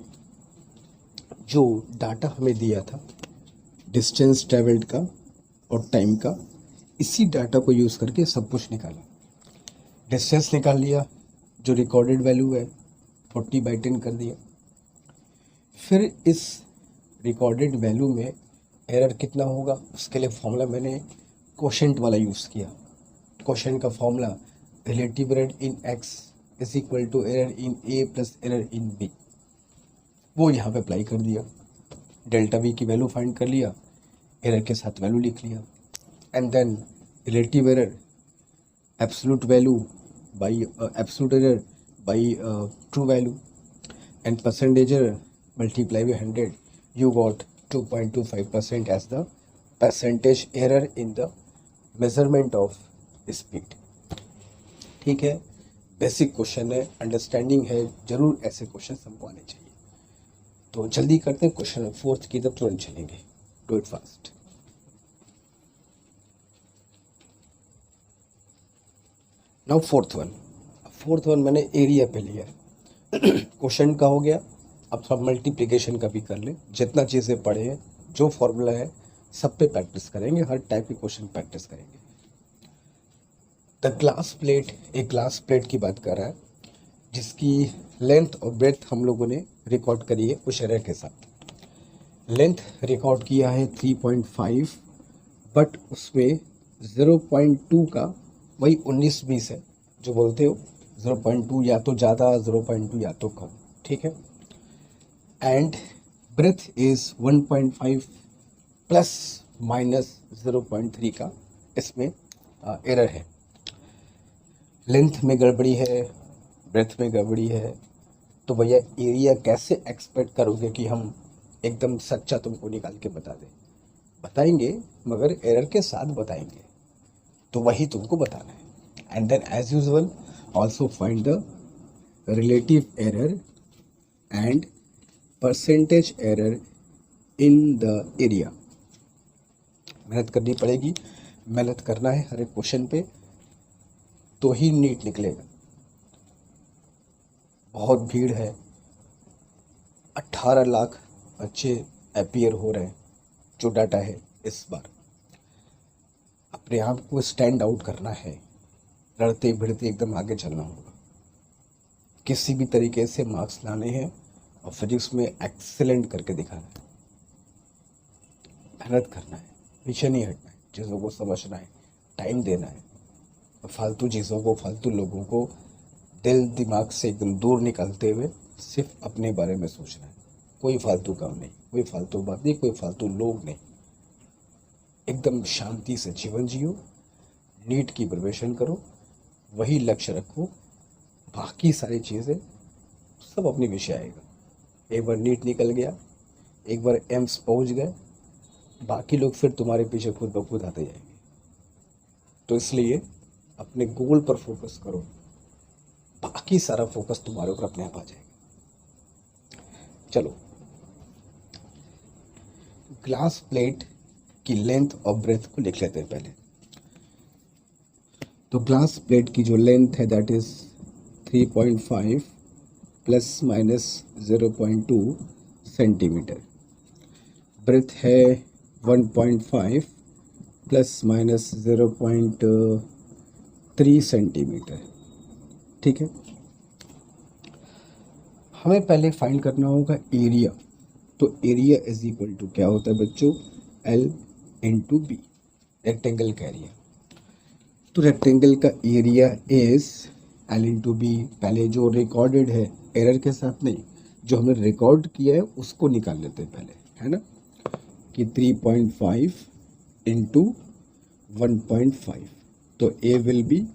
जो डाटा हमें दिया था डिस्टेंस ट्रेवल्ड का और टाइम का, इसी डाटा को यूज़ करके सब कुछ निकाला। डिस्टेंस निकाल लिया, जो रिकॉर्डेड वैल्यू है 40/10 कर दिया। फिर इस रिकॉर्डेड वैल्यू में एरर कितना होगा, उसके लिए फॉर्मूला मैंने कोशेंट वाला यूज़ किया। कोशेंट का formula relative error in x is equal to error in a plus error in b, वो यहाँ पे अप्लाई कर दिया। डेल्टा v की वैल्यू फाइंड कर लिया, एरर के साथ वैल्यू लिख लिया, and then relative error absolute value by absolute error by true value and percentage error multiply by 100, you got 2.25% as the percentage error in the measurement of speed। ठीक है, बेसिक क्वेश्चन है, अंडरस्टैंडिंग है, जरूर ऐसे क्वेश्चन हमको आने चाहिए। तो जल्दी करते हैं, क्वेश्चन 4 की तरफ तुरंत चलेंगे, do it fast. Now fourth one मैंने एरिया पे लिया है। क्वेश्चन का हो गया, अब थोड़ा मल्टीप्लिकेशन का भी कर ले। जितना चीज़ें पढ़े हैं, जो फॉर्मूला है, सब पे प्रैक्टिस करेंगे, हर टाइप के क्वेश्चन प्रैक्टिस करेंगे। द ग्लास प्लेट, एक ग्लास प्लेट की बात कर रहा है जिसकी लेंथ और ब्रेथ हम लोगों ने रिकॉर्ड करी है कुछ एरर के साथ। लेंथ रिकॉर्ड किया है 3.5, बट उसमें 0.2 का वही 19-20 है जो बोलते हो, 0.2 या तो ज़्यादा, 0.2 या तो कम, ठीक है। And breadth is 1.5 plus minus 0.3 का इसमें एरर है। लेंथ में गड़बड़ी है, ब्रेथ में गड़बड़ी है, तो भैया एरिया कैसे एक्सपेक्ट करोगे कि हम एकदम सच्चा तुमको निकाल के बता दें? बताएंगे मगर एरर के साथ बताएंगे, तो वही तुमको बताना है। And then as usual also find the relative error and percentage error in the area. मेहनत करनी पड़ेगी, मेहनत करना है हर एक क्वेश्चन पे, तो ही नीट निकलेगा। बहुत भीड़ है, 18 लाख बच्चे अपीयर हो रहे हैं, जो डाटा है इस बार। अपने आप को स्टैंड आउट करना है, लड़ते भिड़ते एकदम आगे चलना होगा, किसी भी तरीके से मार्क्स लाने हैं और फिजिक्स में एक्सीलेंट करके दिखाना है। मेहनत करना है, पीछे नहीं हटना है, चीज़ों को समझना है, टाइम देना है, और फालतू चीज़ों को, फालतू लोगों को दिल दिमाग से एकदम दूर निकालते हुए सिर्फ अपने बारे में सोचना है। कोई फालतू काम नहीं, कोई फालतू बात नहीं, कोई फालतू लोग नहीं। एकदम शांति से जीवन जियो, नीट की प्रिपरेशन करो, वही लक्ष्य रखो, बाकी सारी चीज़ें सब अपने विषय आएगा। एक बार नीट निकल गया, एक बार एम्स पहुंच गए, बाकी लोग फिर तुम्हारे पीछे खुद ब खुद आते जाएंगे। तो इसलिए अपने गोल पर फोकस करो, बाकी सारा फोकस तुम्हारे ऊपर अपने आप आ जाएगा। चलो, ग्लास प्लेट की लेंथ और ब्रेथ को लिख लेते हैं पहले। तो ग्लास प्लेट की जो लेंथ है that is 3.5 plus minus 0.2 centimetre. Breadth है 1.5 प्लस माइनस 0.3 सेंटीमीटर, ठीक है। हमें पहले फाइंड करना होगा एरिया। तो एरिया इज इक्वल टू क्या होता है बच्चों? L इंटू बी, रेक्टेंगल का एरिया। तो रेक्टेंगल का area is L into B. पहले जो रिकॉर्डेड है, एरर के साथ नहीं, जो हमने रिकॉर्ड किया है उसको निकाल लेते हैं पहले, है ना, कि 3.5 इंटू 1.5। तो A विल बी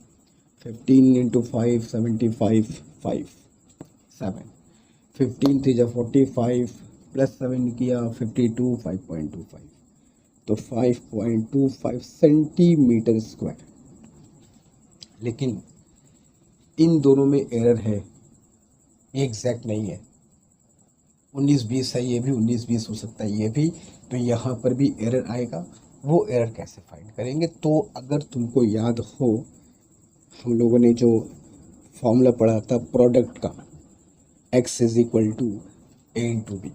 15 इंटू 5 75 5 7 15 3 जा 45 प्लस 7 किया 52 5.25, तो 5.25 सेंटीमीटर स्क्वायर। लेकिन इन दोनों में एरर है, ये एग्जैक्ट नहीं है। 19-20 है, ये भी 19-20 हो सकता है, ये भी। तो यहाँ पर भी एरर आएगा। वो एरर कैसे फाइंड करेंगे? तो अगर तुमको याद हो, हम लोगों ने जो फॉर्मूला पढ़ा था प्रोडक्ट का, x is equal to A into B.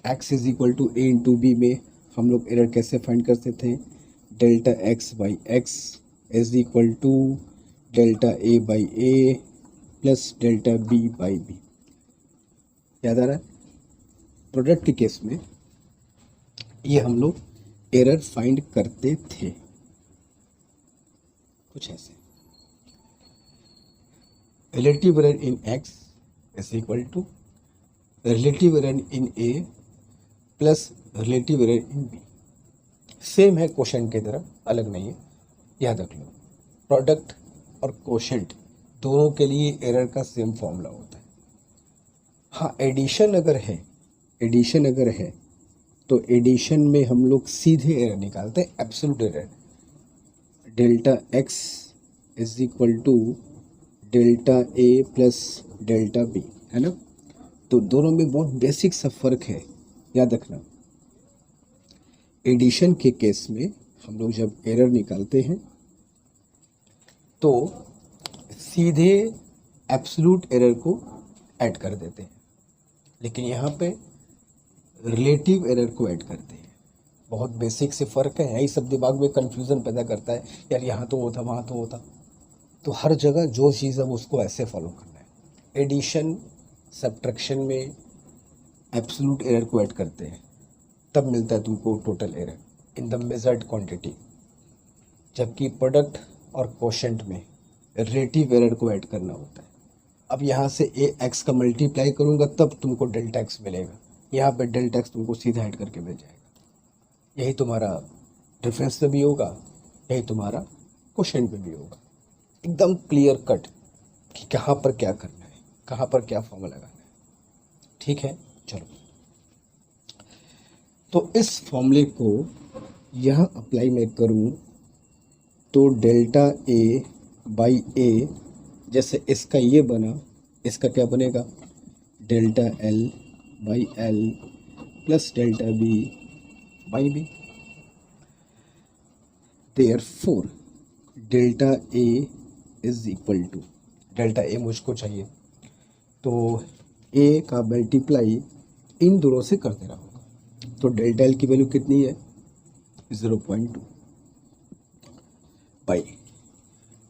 X is equal to A into B में हम लोग एरर कैसे फाइंड करते थे? Delta X by X is equal to delta A by A plus delta B by B. याद आ रहा है? प्रोडक्ट के केस में ये हम लोग एरर फाइंड करते थे कुछ ऐसे। Relative error in x is equal to relative error in a plus relative error in b। Same है क्वोशंट की तरह, अलग नहीं है, याद रख लो। प्रोडक्ट और क्वोशंट दोनों के लिए एरर का सेम फॉर्मूला होता है। हाँ, एडिशन अगर है तो एडिशन में हम लोग सीधे एरर निकालते हैं, absolute error. Delta x is equal to delta a plus delta b, है ना। तो दोनों में बहुत बेसिक सा फर्क है, याद रखना। एडिशन के केस में हम लोग जब एरर निकालते हैं तो सीधे एब्सोल्यूट एरर को ऐड कर देते हैं, लेकिन यहाँ पे रिलेटिव एरर को ऐड करते हैं। बहुत बेसिक से फ़र्क है, यही सब दिमाग में कन्फ्यूज़न पैदा करता है, यार यहाँ तो होता वहाँ तो होता। तो हर जगह जो चीज़ है उसको ऐसे फॉलो करना है। एडिशन सब्ट्रैक्शन में एब्सोल्यूट एरर को ऐड करते हैं, तब मिलता है तुमको total error in the measured quantity. जबकि प्रोडक्ट और कोशेंट में रिलेटिव एरर को ऐड करना होता है। अब यहाँ से ए एक्स का मल्टीप्लाई करूँगा तब तुमको डेल्टा एक्स मिलेगा, यहाँ पे डेल्टा एक्स तुमको सीधा ऐड करके मिल जाएगा। यही तुम्हारा डिफरेंस में भी होगा, यही तुम्हारा क्वेश्चन में भी होगा। एकदम क्लियर कट कि कहाँ पर क्या करना है, कहाँ पर क्या फॉर्मूला लगाना है। ठीक है, चलो तो इस फॉर्मूले को यहाँ अप्लाई मैं करूँ तो डेल्टा ए बाई ए, जैसे इसका ये बना, इसका क्या बनेगा, delta L by L plus delta B by B. Therefore delta A is equal to, delta A मुझको चाहिए तो ए का मल्टीप्लाई इन दोनों से कर देना होगा। तो डेल्टा एल की वैल्यू कितनी है, 0.2 बाई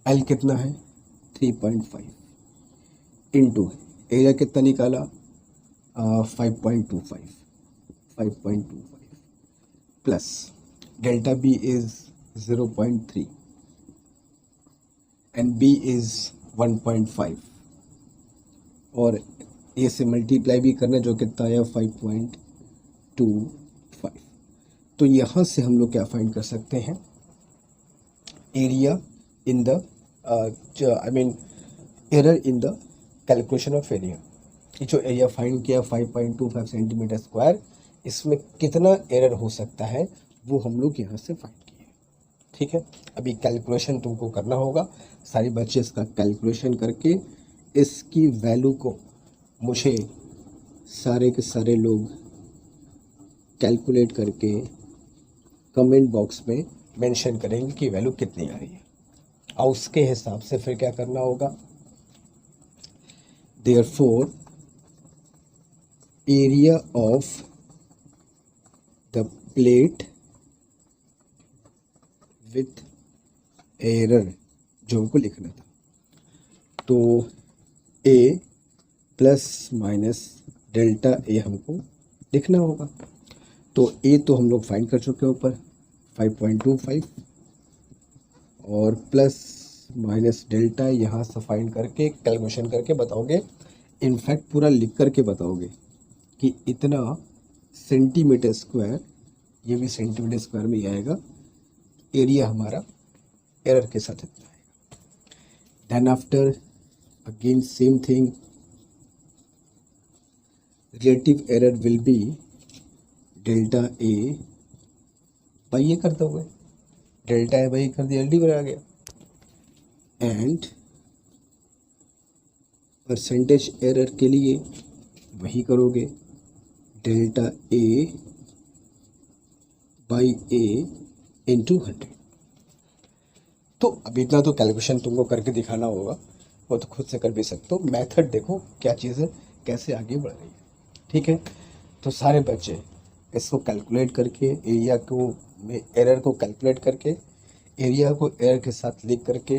एल कितना है 3.5 इंटू एरिया कितना निकाला 5.25 plus delta B is 0.3 and B is 1.5 और ए से मल्टीप्लाई भी करना जो कितना आया 5.25। तो यहाँ से हम लोग क्या फाइंड कर सकते हैं, area in the error in the calculation of area. ये जो एरिया फाइंड किया 5.25 सेंटीमीटर स्क्वायर, इसमें कितना एरर हो सकता है वो हम लोग यहाँ से फाइंड किए। ठीक है, अभी कैलकुलेशन तुमको करना होगा। सारे बच्चे इसका कैलकुलेशन करके इसकी वैल्यू को मुझे सारे के सारे लोग कैलकुलेट करके कमेंट बॉक्स में मेंशन करेंगे कि वैल्यू कितनी आ रही है, और उसके हिसाब से फिर क्या करना होगा। Therefore area of the plate with error जो हमको लिखना था, तो ए प्लस माइनस डेल्टा ए हमको लिखना होगा। तो ए तो हम लोग फाइंड कर चुके हैं ऊपर 5.25 और प्लस माइनस डेल्टा यहाँ से फाइंड करके कैलकुलेशन करके बताओगे। इनफैक्ट पूरा लिख करके बताओगे कि इतना सेंटीमीटर स्क्वायर, ये भी सेंटीमीटर स्क्वायर में ही आएगा, एरिया हमारा एरर के साथ इतना आएगा। Then after again same thing, relative error will be delta A by ये कर दोगे, डेल्टा ए बाई कर दिया एल डी आ गया, एंड परसेंटेज एरर के लिए वही करोगे, delta A by A into 100। तो अब इतना तो कैलकुलेशन तुमको करके दिखाना होगा, वो तो खुद से कर भी सकते हो। मेथड देखो क्या चीज़ है, कैसे आगे बढ़ रही है। ठीक है, तो सारे बच्चे इसको कैलकुलेट करके एरिया को में एरर को कैलकुलेट करके एरिया को एरर के साथ लिख करके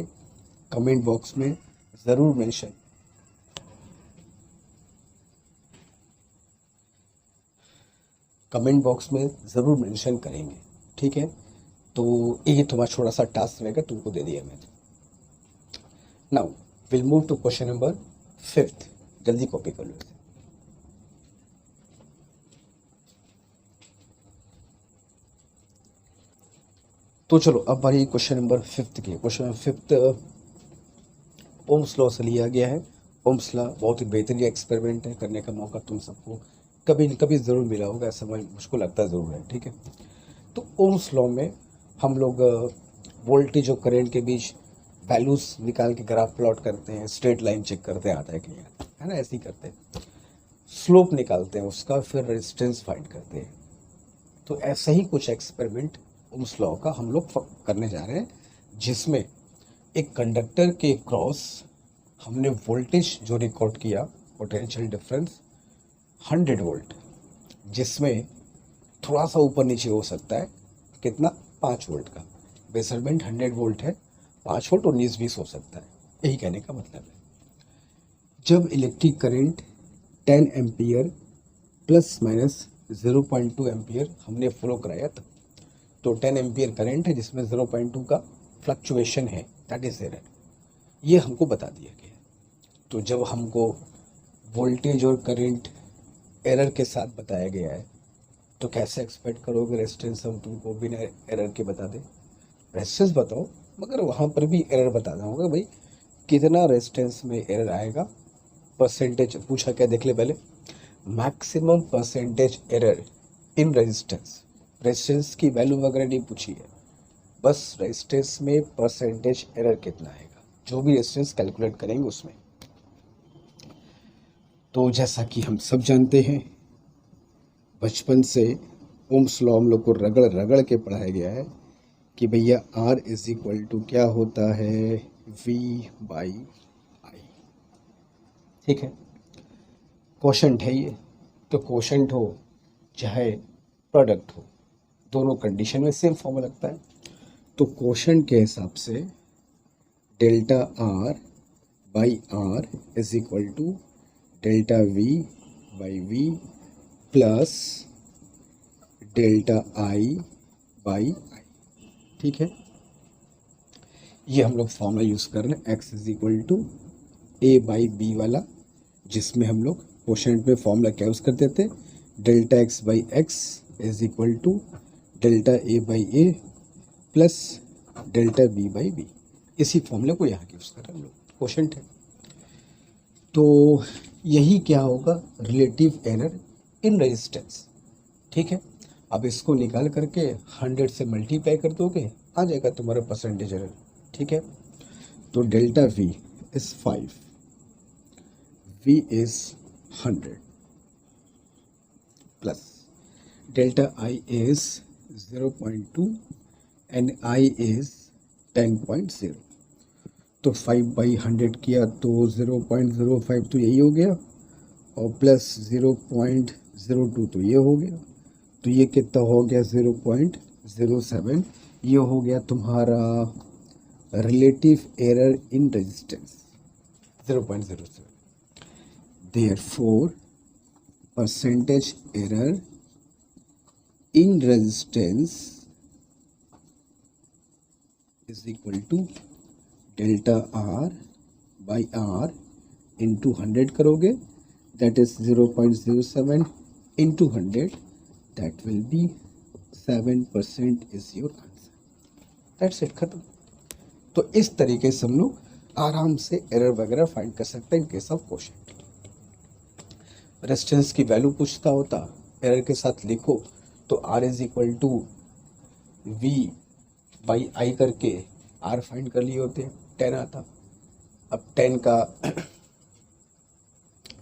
कमेंट बॉक्स में ज़रूर मेंशन करेंगे। ठीक है, तो ये तुम्हारा छोटा सा टास्क रहेगा, तुमको दे दिया मैंने। Now will move to question number 5। जल्दी कॉपी कर लो इसे। तो चलो अब बारी क्वेश्चन नंबर 5 की। क्वेश्चन नंबर 5 ओम्स लॉ से लिया गया है। ओम्स लॉ बहुत ही बेहतरीन एक्सपेरिमेंट है, करने का मौका तुम सबको कभी न कभी ज़रूर मिला होगा, ऐसा मुझको लगता ज़रूर है। ठीक है, तो ओम्स लॉ में हम लोग वोल्टेज और करंट के बीच वैल्यूज़ निकाल के ग्राफ प्लॉट करते हैं, स्ट्रेट लाइन चेक करते हैं आता है कि नहीं आता है ना, ऐसे ही करते हैं। स्लोप निकालते हैं उसका, फिर रेजिस्टेंस फाइंड करते हैं। तो ऐसा ही कुछ एक्सपेरिमेंट ओम्स लॉ का हम लोग करने जा रहे हैं, जिसमें एक कंडक्टर के क्रॉस हमने वोल्टेज जो रिकॉर्ड किया, पोटेंशियल डिफरेंस 100 वोल्ट, जिसमें थोड़ा सा ऊपर नीचे हो सकता है, कितना, 5 वोल्ट का। मेजरमेंट 100 वोल्ट है, 5 वोल्ट 19-20 हो सकता है, यही कहने का मतलब है। जब electric current 10 ampere plus minus 0.2 ampere हमने फ्लो कराया था, तो 10 एम्पियर करंट है जिसमें 0.2 का फ्लक्चुएशन है, दैट इज एरर, ये हमको बता दिया गया। तो जब हमको वोल्टेज और करंट एरर के साथ बताया गया है, तो कैसे एक्सपेक्ट करोगे रेजिस्टेंस हम तुमको बिना एरर के बता दें? रेजिस्टेंस बताओ, मगर वहाँ पर भी एरर बताना होगा भाई, कितना रेजिस्टेंस में एरर आएगा, परसेंटेज पूछा क्या, देख ले पहले। Maximum percentage error in resistance, resistance की वैल्यू वगैरह नहीं पूछी है, बस रेजिस्टेंस में परसेंटेज एरर कितना आएगा, जो भी रेजिस्टेंस कैलकुलेट करेंगे उसमें। तो जैसा कि हम सब जानते हैं, बचपन से ओम्स लॉ हम लोग को रगड़ रगड़ के पढ़ाया गया है कि भैया R इज इक्वल टू क्या होता है, V/I। ठीक है, क्वोशंट है ये, तो क्वोशंट हो चाहे प्रोडक्ट हो, दोनों कंडीशन में सेम फॉर्मूला लगता है। तो क्वोशंट के हिसाब से delta R/R is equal to delta V/V plus delta I/I। ठीक है, ये हम लोग फॉर्मूला यूज़ कर रहे हैं, x is equal to A/B वाला, जिसमें हम लोग क्वोशंट में फॉर्मूला क्या यूज़ करते थे, delta x/x is equal to delta A/A plus delta B/B। इसी फॉर्मूले को यहाँ यूज़ कर रहे हैं हम लोग, क्वोशंट है। तो यही क्या होगा, रिलेटिव एरर इन रेजिस्टेंस। ठीक है, अब इसको निकाल करके 100 से मल्टीप्लाई कर दोगे, आ जाएगा तुम्हारा परसेंटेज एरर। ठीक है, तो delta V is 5, V is 100 plus delta I is 0.2 and I is 10.0। तो 5/100 किया तो 0.05 तो यही हो गया, और प्लस 0.02 तो ये हो गया, तो ये कितना हो गया, 0.07। ये हो गया तुम्हारा relative error in resistance, 0.07। Therefore percentage error in resistance is equal to delta R/R into 100 करोगे, that is 0.07 into 100, that will be 7% is your answer. That's it, खत्म। तो इस तरीके से हम लोग आराम से एरर वगैरह फाइंड कर सकते हैं in case of quotient. Resistance की वैल्यू पूछता होता, एरर के साथ लिखो तो R is equal to V/I करके R फाइंड कर लिए होते, 10 आता। अब 10 का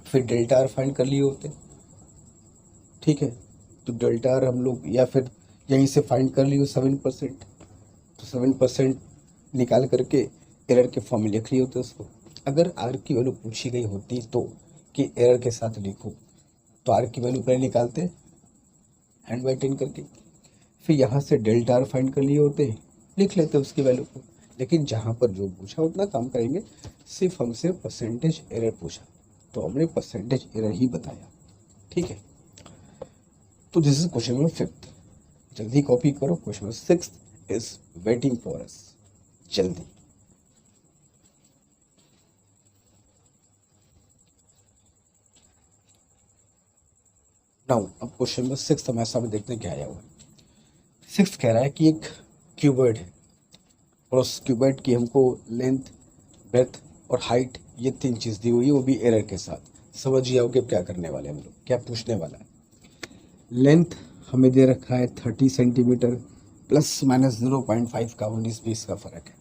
फिर डेल्टा R फाइंड कर लिए होते। ठीक है, तो डेल्टा R हम लोग या फिर यहीं से फाइंड कर लिए 7%, तो 7% निकाल करके एरर के फॉर्म में लिख लिए होते उसको। अगर R की वैल्यू पूछी गई होती तो कि एरर के साथ लिखो, तो R की वैल्यू पहले निकालते हैंड बाई 10 करके, फिर यहाँ से डेल्टा R फाइंड कर लिए होते, लिख लेते उसकी वैल्यू को। लेकिन जहाँ पर जो पूछा उतना काम करेंगे, सिर्फ हमसे परसेंटेज एरर पूछा तो हमने परसेंटेज एरर ही बताया। ठीक है, तो दिस इज क्वेश्चन नंबर 5। जल्दी कॉपी करो, question number 6 is waiting for us, जल्दी। नाउ अब क्वेश्चन नंबर 6 हमारे सामने देखते हैं क्या आया हुआ है। 6 कह रहा है कि एक क्यूबॉइड है और उस क्यूबॉइड की हमको लेंथ, ब्रेथ और हाइट, ये 3 चीज़ दी हुई है, वो भी एरर के साथ। समझिए आओ कि क्या करने वाले हम लोग, क्या पूछने वाला है। लेंथ हमें दे रखा है 30 सेंटीमीटर, प्लस माइनस 0.5 का 19-20 का फ़र्क है।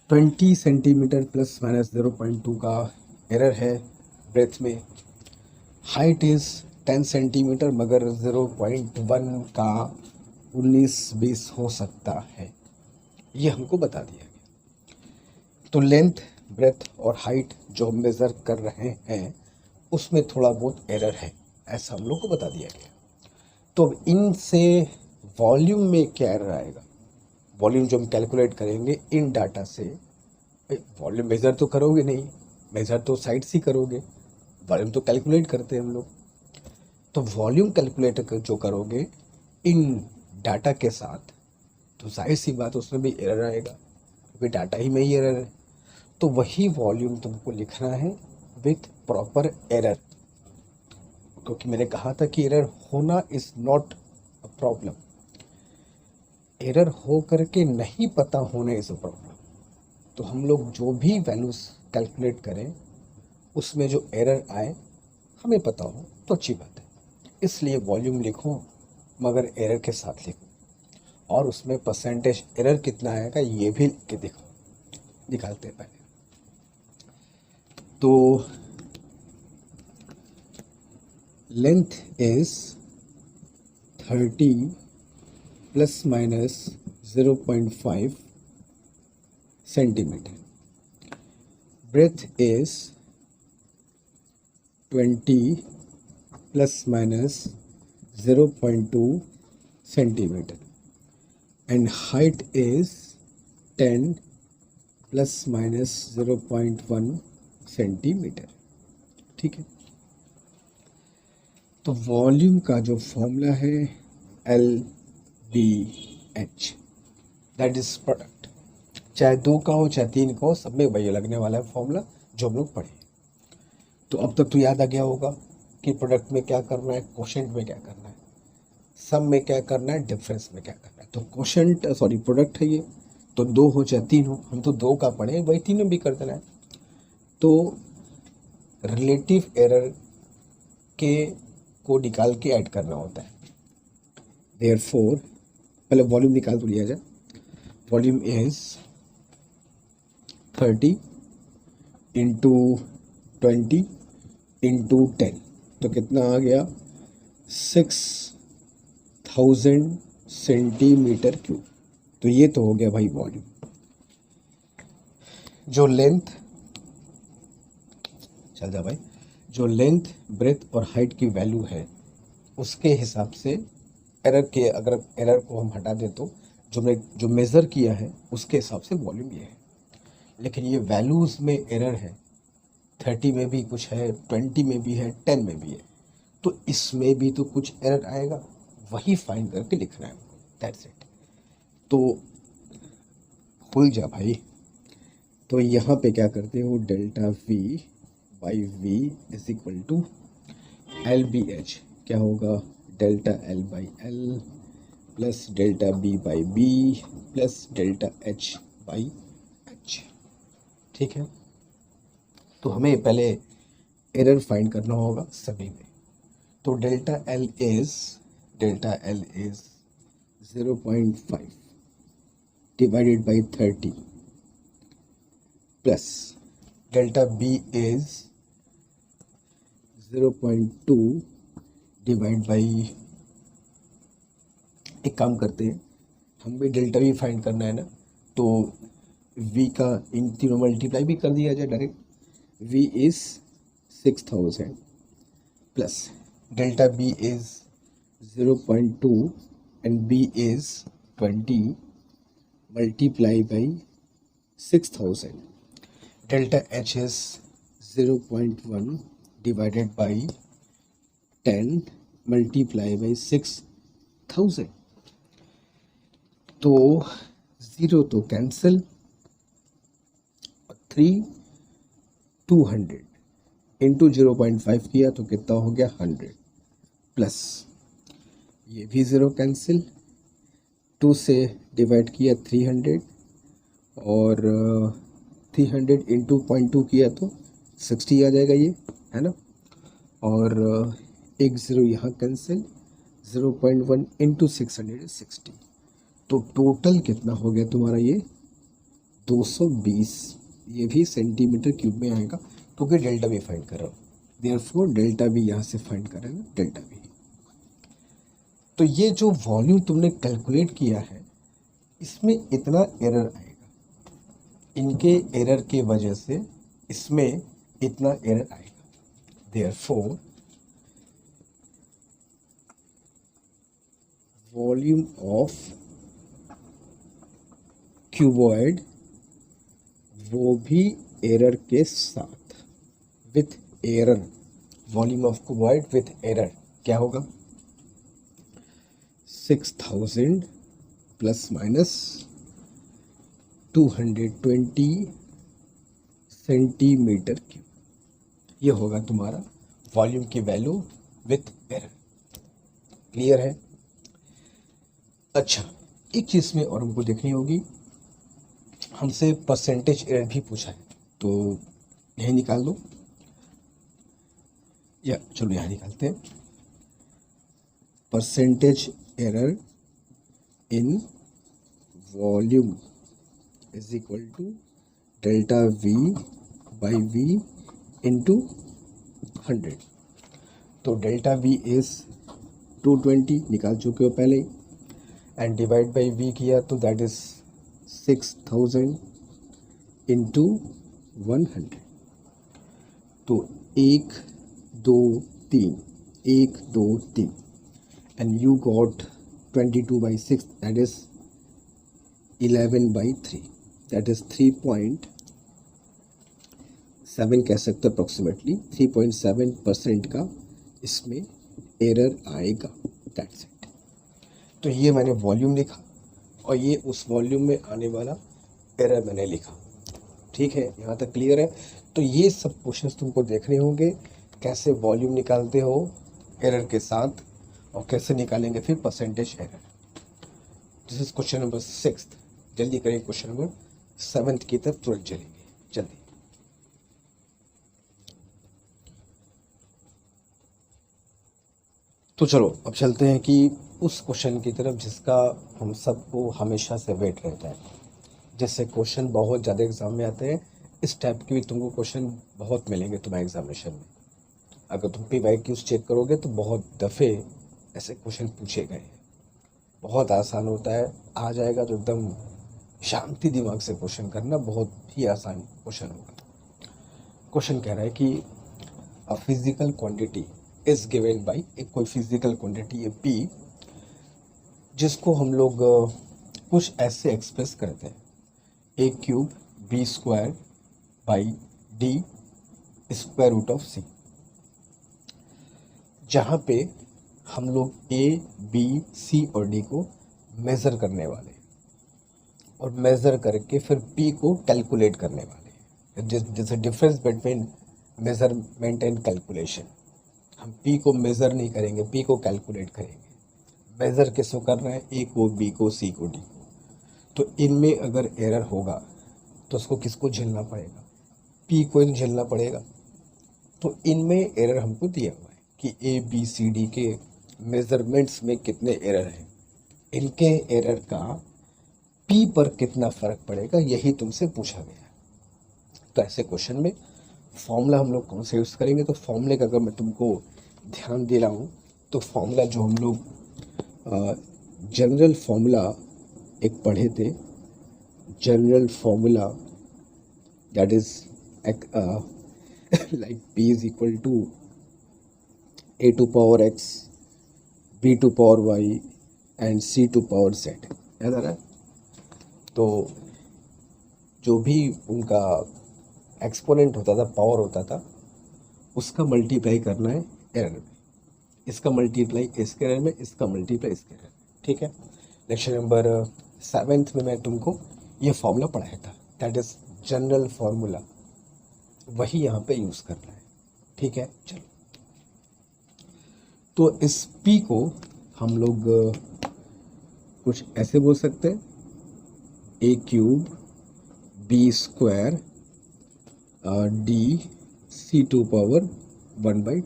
20 सेंटीमीटर प्लस माइनस 0.2 का एरर है ब्रेथ में। हाइट इज़ 10 सेंटीमीटर मगर 0.1 का 19-20 हो सकता है, ये हमको बता दिया गया। तो लेंथ ब्रेथ और हाइट जो हम मेज़र कर रहे हैं उसमें थोड़ा बहुत एरर है, ऐसा हम लोग को बता दिया गया। तो अब इनसे वॉल्यूम में क्या एरर आएगा, वॉल्यूम जो हम कैलकुलेट करेंगे इन डाटा से, वॉल्यूम मेज़र तो करोगे नहीं, मेज़र तो साइड से करोगे, वॉल्यूम तो कैलकुलेट करते हैं हम लोग। तो वॉल्यूम कैलकुलेट जो करोगे इन डाटा के साथ, तो जाहिर सी बात उसमें भी एरर आएगा, क्योंकि डाटा ही में ही एरर है। तो वही वॉल्यूम तुमको लिखना है विथ प्रॉपर एरर, क्योंकि मैंने कहा था कि एरर होना is not a problem, error हो करके नहीं पता होने इज़ अ प्रॉब्लम। तो हम लोग जो भी वैल्यूज़ कैलकुलेट करें उसमें जो एरर आए हमें पता हो तो अच्छी बात है। इसलिए वॉल्यूम लिखो मगर एरर के साथ लिखो, और उसमें परसेंटेज एरर कितना आएगा ये भी लिख के निकालते हैं पहले। तो length is 30 plus minus 0.5 centimetre, breadth is 20 plus minus 0.2 centimetre, and height is 10 plus minus 0.1 centimetre. ठीक है, तो वॉल्यूम का जो फॉर्मूला है LBH, दैट इज प्रोडक्ट, चाहे 2 का हो चाहे 3 का हो, सब में वही लगने वाला है फॉर्मूला जो हम लोग पढ़े। तो अब तक तो याद आ गया होगा कि प्रोडक्ट में क्या करना है, कोशेंट में क्या करना है, सम में क्या करना है, डिफरेंस में क्या करना है। तो कोशेंट प्रोडक्ट है ये, तो 2 हो चाहे 3 हो, हम तो 2 का पढ़े, वही 3 में भी कर देना है। तो रिलेटिव एरर के को निकाल के ऐड करना होता है। देयरफॉर पहले वॉल्यूम निकाल तो लिया जाए, वॉल्यूम इज 30 इंटू 20 इंटू 10, तो कितना आ गया 6000 सेंटीमीटर क्यूब। तो ये तो हो गया भाई वॉल्यूम। जो लेंथ, चल जा भाई, जो लेंथ ब्रेथ और हाइट की वैल्यू है उसके हिसाब से एरर के, अगर एरर को हम हटा दें तो जो मेज़र किया है उसके हिसाब से वॉल्यूम ये है। लेकिन ये वैल्यूज़ में एरर है, 30 में भी कुछ है, 20 में भी है, 10 में भी है, तो इसमें भी तो कुछ एरर आएगा, वही फाइंड करके लिखना है, दैट्स इट। तो खुल जा भाई। तो यहाँ पे क्या करते हो, delta V by V is equal to LBH, क्या होगा, delta L by L plus delta B by B plus delta H by H। ठीक है, तो हमें पहले एरर फाइंड करना होगा सभी में। तो delta L is 0.5 divided by 30 plus delta B is 0.2 divide by, एक काम करते हैं, हम भी डेल्टा भी फाइंड करना है ना, तो V का इन तीनों मल्टीप्लाई भी कर दिया जाए direct. V is 6000 plus delta B is 0.2 and B is 20 multiply by 6000, delta H is 0.1 divided by 10 multiply by 6000। तो 0 तो कैंसिल, 3 200 इंटू 0.5 किया तो कितना हो गया 100, प्लस ये भी 0 कैंसिल, 2 से डिवाइड किया 300 और 300 इंटू 0.2 किया तो 60 आ जाएगा, ये है ना, और एक 0 यहाँ कैंसिल, 0.1 इंटू 600 इज 60। तो टोटल कितना हो गया तुम्हारा ये 220, ये भी सेंटीमीटर क्यूब में आएगा, क्योंकि डेल्टा भी फाइंड कर रहा हूँ, देयरफॉर डेल्टा भी यहाँ से फाइंड करेंगे, डेल्टा भी। तो ये जो वॉल्यूम तुमने कैलकुलेट किया है इसमें इतना एरर आएगा, इनके एरर की वजह से इसमें इतना एरर आएगा। देयरफॉर वॉल्यूम ऑफ क्यूबॉइड वो भी एरर के साथ, with error, volume of cuboid with error क्या होगा? 6000 प्लस माइनस 220 सेंटीमीटर क्यूब, ये होगा तुम्हारा वॉल्यूम की वैल्यू विथ एरर। क्लियर है? अच्छा, एक चीज़ में और हमको देखनी होगी, हमसे परसेंटेज एरर भी पूछा है, तो यही निकाल दो, या चलो यहाँ निकालते हैं। Percentage error in volume is equal to delta V by V into 100। तो डेल्टा वी इज 220 निकाल चुके हो पहले ही, एंड डिवाइड बाई वी किया तो दैट इज 6000 इंटू 100। तो 1 2 3 1 2 3 and you got 22/6, that is 11/3, that is 3.7 कह सकते हैं अप्रोक्सीमेटली। 3.7% का इसमें एरर आएगा, दैट्स इट। तो ये मैंने वॉल्यूम लिखा और ये उस वॉल्यूम में आने वाला एरर मैंने लिखा। ठीक है, यहाँ तक क्लियर है? तो ये सब क्वेश्चंस तुमको देखने होंगे, कैसे वॉल्यूम निकालते हो एरर के साथ और कैसे निकालेंगे फिर percentage error. This is question number 6। जल्दी करें, क्वेश्चन नंबर 7 की तरफ तुरंत चलेंगे, जल्दी। तो चलो अब चलते हैं कि उस क्वेश्चन की तरफ जिसका हम सबको हमेशा से वेट रहता है, जिससे क्वेश्चन बहुत ज़्यादा एग्जाम में आते हैं। इस टाइप के भी तुमको क्वेश्चन बहुत मिलेंगे तुम्हारे एग्जामिनेशन में। अगर तुम PYQs चेक करोगे तो बहुत दफ़े ऐसे क्वेश्चन पूछे गए हैं। बहुत आसान होता है, आ जाएगा तो एकदम शांति दिमाग से क्वेश्चन करना, बहुत ही आसान क्वेश्चन होगा। क्वेश्चन कह रहा है कि a physical quantity is given by, एक कोई फिजिकल क्वांटिटी है P, जिसको हम लोग कुछ ऐसे एक्सप्रेस करते हैं, A³ B² by D square root of C, जहाँ पे हम लोग A, B, C और D को मेज़र करने वाले हैं और मेज़र करके फिर P को कैलकुलेट करने वाले हैं। जैसे difference between measurement and calculation, हम P को मेज़र नहीं करेंगे, P को कैलकुलेट करेंगे। मेज़र किसको कर रहे हैं? A को, B को, C को, D को। तो इनमें अगर एरर होगा तो उसको किसको झेलना पड़ेगा? P को झेलना पड़ेगा। तो इनमें एरर हमको दिया हुआ है कि A, B, C, D के मेज़रमेंट्स में कितने एरर हैं, इनके एरर का P पर कितना फ़र्क पड़ेगा, यही तुमसे पूछा गया है। तो ऐसे क्वेश्चन में फॉर्मूला हम लोग कौन से यूज़ करेंगे? तो फॉर्मूले का अगर मैं तुमको ध्यान दे रहा हूँ तो फॉर्मूला जो हम लोग जनरल फॉर्मूला एक पढ़े थे, general formula that is like P is equal to A to power X, B to power Y and C to power Z, याद आ रहा है? तो जो भी उनका एक्सपोनेंट होता था, पावर होता था, उसका मल्टीप्लाई करना है एरर में, इसका मल्टीप्लाई इसके एरर में, इसका मल्टीप्लाई इसके एरर में। ठीक है, लेक्चर नंबर 7 में मैं तुमको ये फॉर्मूला पढ़ाया था, दैट इज जनरल फॉर्मूला, वही यहाँ पे यूज़ करना है। ठीक है, चलो। तो इस P को हम लोग कुछ ऐसे बोल सकते हैं, A³ B² D C to power 1/2,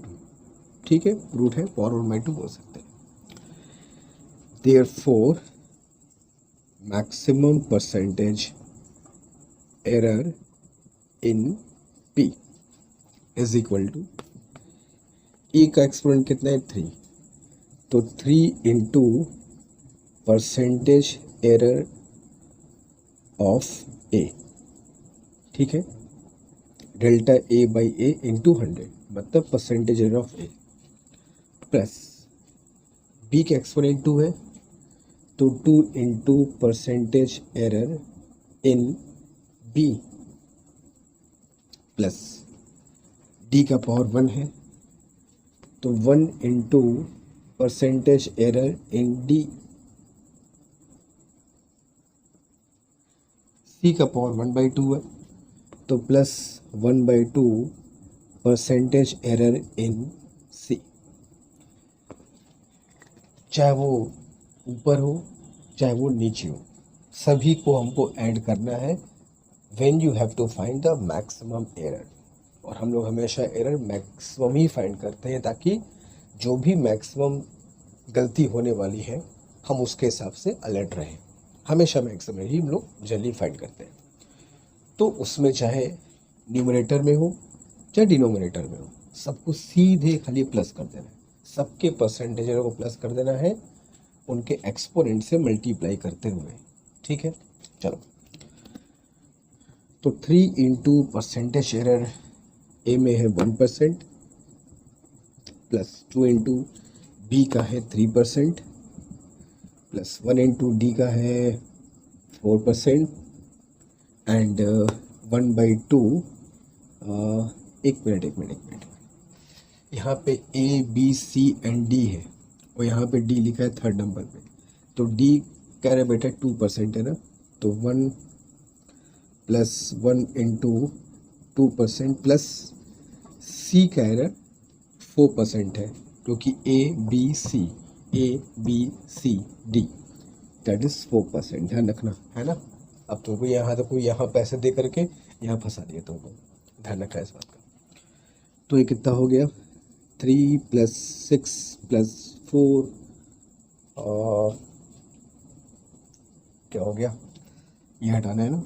ठीक है, रूट है, पावर 1/2 बोल सकते हैं। Therefore maximum percentage error in P is equal to, E का एक्सपोनेंट कितना है? 3, तो 3 into percentage error of A, ठीक है, delta A by A into 100 मतलब percentage error of A, plus B के एक्सपोनेंट 2 है तो 2 into percentage error in B, plus D का पावर 1 है तो 1 into percentage error in D, C का पावर 1/2 है तो plus 1/2 percentage error in C. चाहे वो ऊपर हो चाहे वो नीचे हो, सभी को हमको ऐड करना है when you have to find the maximum error. और हम लोग हमेशा एरर मैक्सिमम ही फाइंड करते हैं ताकि जो भी मैक्सिमम गलती होने वाली है हम उसके हिसाब से अलर्ट रहें। हमेशा मैक्सिमम ही हम लोग जल्दी फाइंड करते हैं। तो उसमें चाहे न्यूमरेटर में हो चाहे डिनोमिनेटर में हो, सबको सीधे खाली प्लस कर देना है, सबके परसेंटेज को प्लस कर देना है उनके एक्सपोनेंट से मल्टीप्लाई करते हुए। ठीक है, चलो तो 3 इंटू परसेंटेज एरर ए में है 1% प्लस 2 इंटू बी का है 3% प्लस 1 इंटू डी का है 4% एंड 1/2। एक मिनट, यहाँ पे A B C and D है और यहाँ पे डी लिखा है थर्ड नंबर पे, तो डी कह रहे बेटा 2% है ना, तो 1 प्लस 1 इंटू 2% प्लस सी का एरर 4% है क्योंकि A B C D that is 4%। ध्यान रखना है ना। अब तुमको यहाँ पैसे दे करके यहाँ फंसा दिया तुमको, ध्यान रखना इस बात का। तो ये कितना हो गया 3 + 6 + 4 और क्या हो गया, ये हटाना है ना,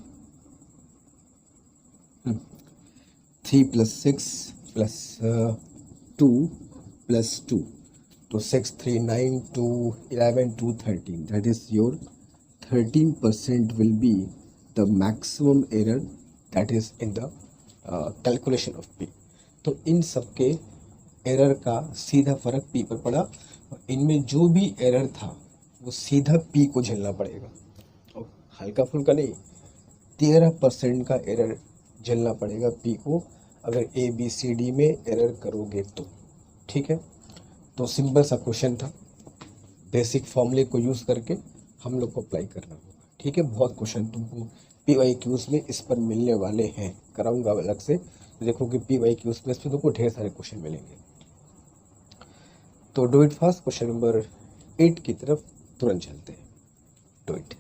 3 + 6 + 2 + 2 तो 6 3 9 2 11 2 13 that is your 13% will be the maximum error that is in the calculation of P। तो इन सब के एरर का सीधा फर्क P पर पड़ा और इनमें जो भी एरर था वो सीधा P को झेलना पड़ेगा और हल्का फुल्का नहीं, 13% का एरर झेलना पड़ेगा P को अगर A B C D में एरर करोगे तो। ठीक है, तो सिंपल सा क्वेश्चन था, बेसिक फॉर्मूले को यूज़ करके हम लोग को अप्लाई करना होगा। ठीक है, बहुत क्वेश्चन तुमको PYQs में इस पर मिलने वाले हैं, कराऊंगा अलग से, देखो कि PYQs में इस पर तुमको ढेर सारे क्वेश्चन मिलेंगे। तो do it fast, question number 8 की तरफ तुरंत चलते हैं। Do it.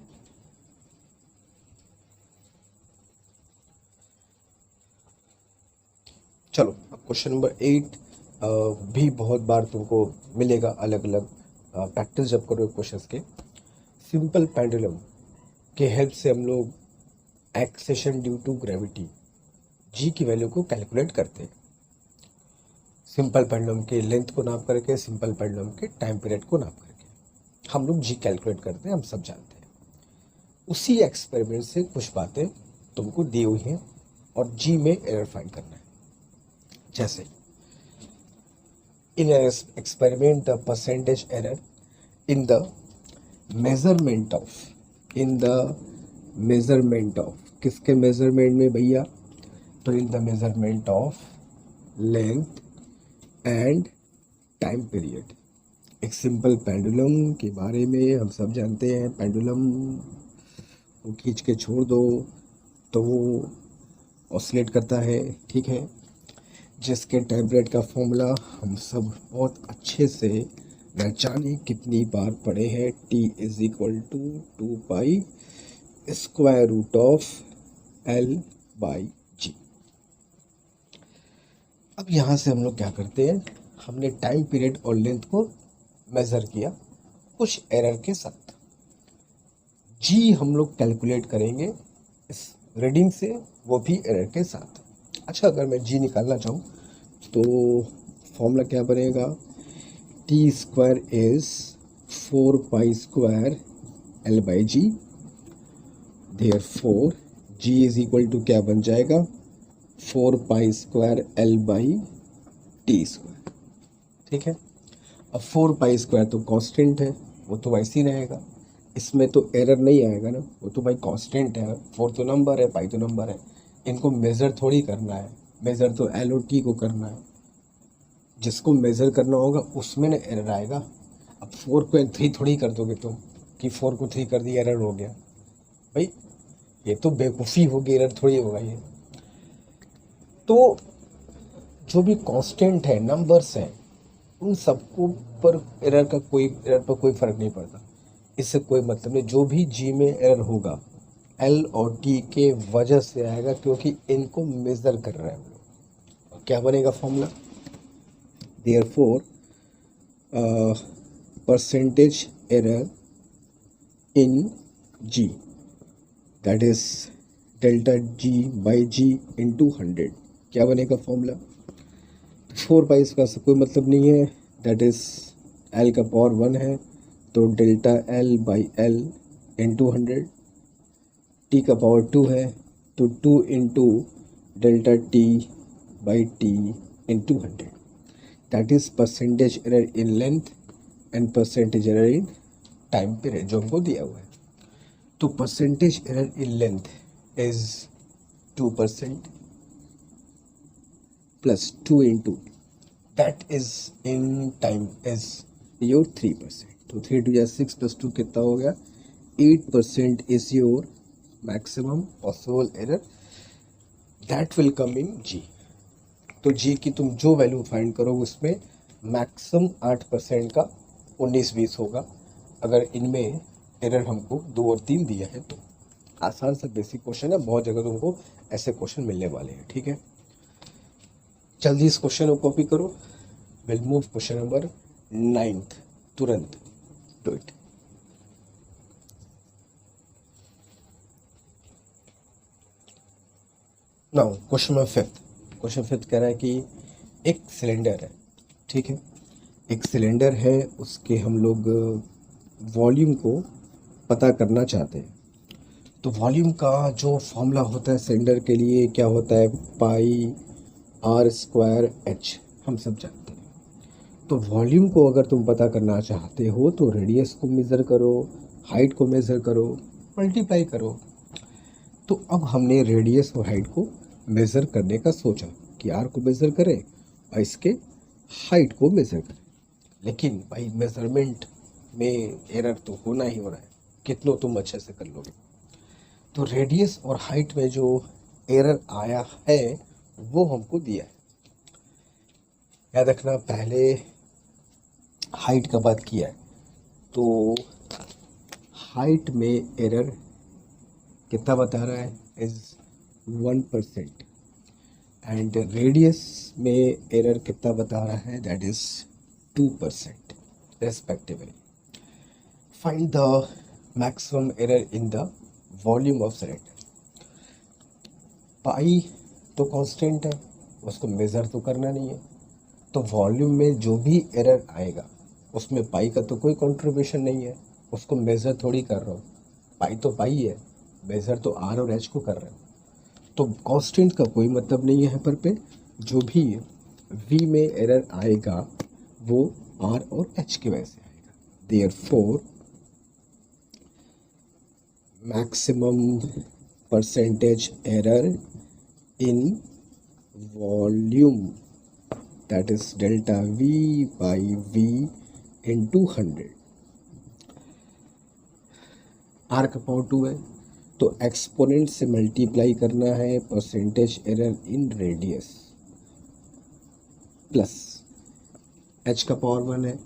चलो अब क्वेश्चन नंबर 8 भी बहुत बार तुमको मिलेगा, अलग अलग प्रैक्टिस जब करोगे क्वेश्चंस के। सिंपल पेंडुलम के हेल्प से हम लोग accession due to gravity G की वैल्यू को कैलकुलेट करते हैं। सिंपल पेंडुलम के लेंथ को नाप करके, सिंपल पेंडुलम के टाइम पीरियड को नाप करके हम लोग जी कैलकुलेट करते हैं, हम सब जानते हैं। उसी एक्सपेरिमेंट से कुछ बातें तुमको दी हुई हैं और जी में एरर फाइंड करना है। जैसे in an experiment the percentage error in the measurement of किसके मेजरमेंट में भैया, तो in the measurement of length and time period. एक सिंपल पेंडुलम के बारे में हम सब जानते हैं, पेंडुलम को खींच के छोड़ दो तो वो ऑसिलेट करता है। ठीक है, जिसके टाइम पीरियड का फॉर्मूला हम सब बहुत अच्छे से न जाने कितनी बार पढ़े हैं, T = 2π √L/G। अब यहाँ से हम लोग क्या करते हैं, हमने टाइम पीरियड और लेंथ को मेज़र किया कुछ एरर के साथ, जी हम लोग कैलकुलेट करेंगे इस रीडिंग से, वो भी एरर के साथ। अच्छा, अगर मैं जी निकालना चाहूँ तो फॉर्मूला क्या बनेगा, T² is 4π² L/G, therefore g is equal to क्या बन जाएगा, 4 pi square L by T square. ठीक है, अब 4 पाई स्क्वायर तो कांस्टेंट है, वो तो वैसे ही रहेगा, इसमें तो एरर नहीं आएगा ना, वो तो भाई कांस्टेंट है, 4 तो नंबर है, पाई तो नंबर है, इनको मेज़र थोड़ी करना है, मेज़र तो एल और टी को करना है, जिसको मेज़र करना होगा उसमें ना एरर आएगा। अब 4 को 3 थोड़ी कर दोगे तुम कि 4 को 3 कर दिया एरर हो गया, भाई ये तो बेवकूफ़ी होगी, एरर थोड़ी होगा ये। तो जो भी कांस्टेंट है, नंबर्स हैं, उन सबको पर एरर पर कोई फ़र्क नहीं पड़ता, इससे कोई मतलब नहीं। जो भी जी में एरर होगा एल और टी के वजह से आएगा, क्योंकि इनको मेज़र कर रहे हैं हम लोग। क्या बनेगा फॉर्मूला, therefore percentage error in G that is delta G by G into 100। क्या बनेगा फॉर्मूला, 4 पाई स्क्वायर से कोई मतलब नहीं है, दैट इज एल का पावर 1 है, तो delta L by L into 100, T का पावर 2 है तो 2 into delta T by T into 100, that is percentage error in length and percentage error in time period जो हमको दिया हुआ है। तो percentage error in length is 2% plus 2 into that is in time is your 3%, तो 3 टू 6 प्लस 2 कितना हो गया, 8% is your maximum possible error that will come in G. तो जी की तुम जो वैल्यू फाइंड करो उसमें मैक्सिमम 8% का 19-20 होगा, अगर इनमें एरर हमको 2 और 3 दिया है तो। आसान सा बेसिक क्वेश्चन है, बहुत जगह तुमको ऐसे क्वेश्चन मिलने वाले हैं। ठीक है, जल्दी इस क्वेश्चन को कॉपी करो, विल मूव क्वेश्चन नंबर 9 तुरंत, do it. Now question number 5। Question 5 कह रहा है कि एक सिलेंडर है, ठीक है, एक सिलेंडर है, उसके हम लोग वॉल्यूम को पता करना चाहते हैं। तो वॉल्यूम का जो फॉर्मूला होता है सिलेंडर के लिए क्या होता है, पाई आर स्क्वायर एच, हम सब जानते हैं। तो वॉल्यूम को अगर तुम पता करना चाहते हो तो रेडियस को मेज़र करो, हाइट को मेज़र करो, मल्टीप्लाई करो। तो अब हमने रेडियस और हाइट को मेज़र करने का सोचा कि आर को मेज़र करें और इसके हाइट को मेज़र करें, लेकिन भाई मेज़रमेंट में एरर तो होना ही होना है, कितनों तुम अच्छे से कर लोगे। तो रेडियस और हाइट में जो एरर आया है वो हमको दिया है। याद रखना, पहले हाइट का बात किया है, तो हाइट में एरर कितना बता रहा है, इज 1%, एंड रेडियस में एरर कितना बता रहा है, that is 2% respectively. Find the maximum error in the volume of cylinder. Pi तो कांस्टेंट है, उसको मेज़र तो करना नहीं है, तो वॉल्यूम में जो भी एरर आएगा उसमें पाई का तो कोई कंट्रीब्यूशन नहीं है, उसको मेज़र थोड़ी कर रहा हूँ, पाई तो पाई है, मेज़र तो आर और एच को कर रहे हो, तो कांस्टेंट का कोई मतलब नहीं है यहाँ पर पे। जो भी वी में एरर आएगा वो आर और एच की वजह से आएगा, therefore maximum percentage error in volume that is delta V by V into 100। R का पावर 2 है तो एक्सपोनेंट से मल्टीप्लाई करना है percentage error in radius, plus H का पावर 1 है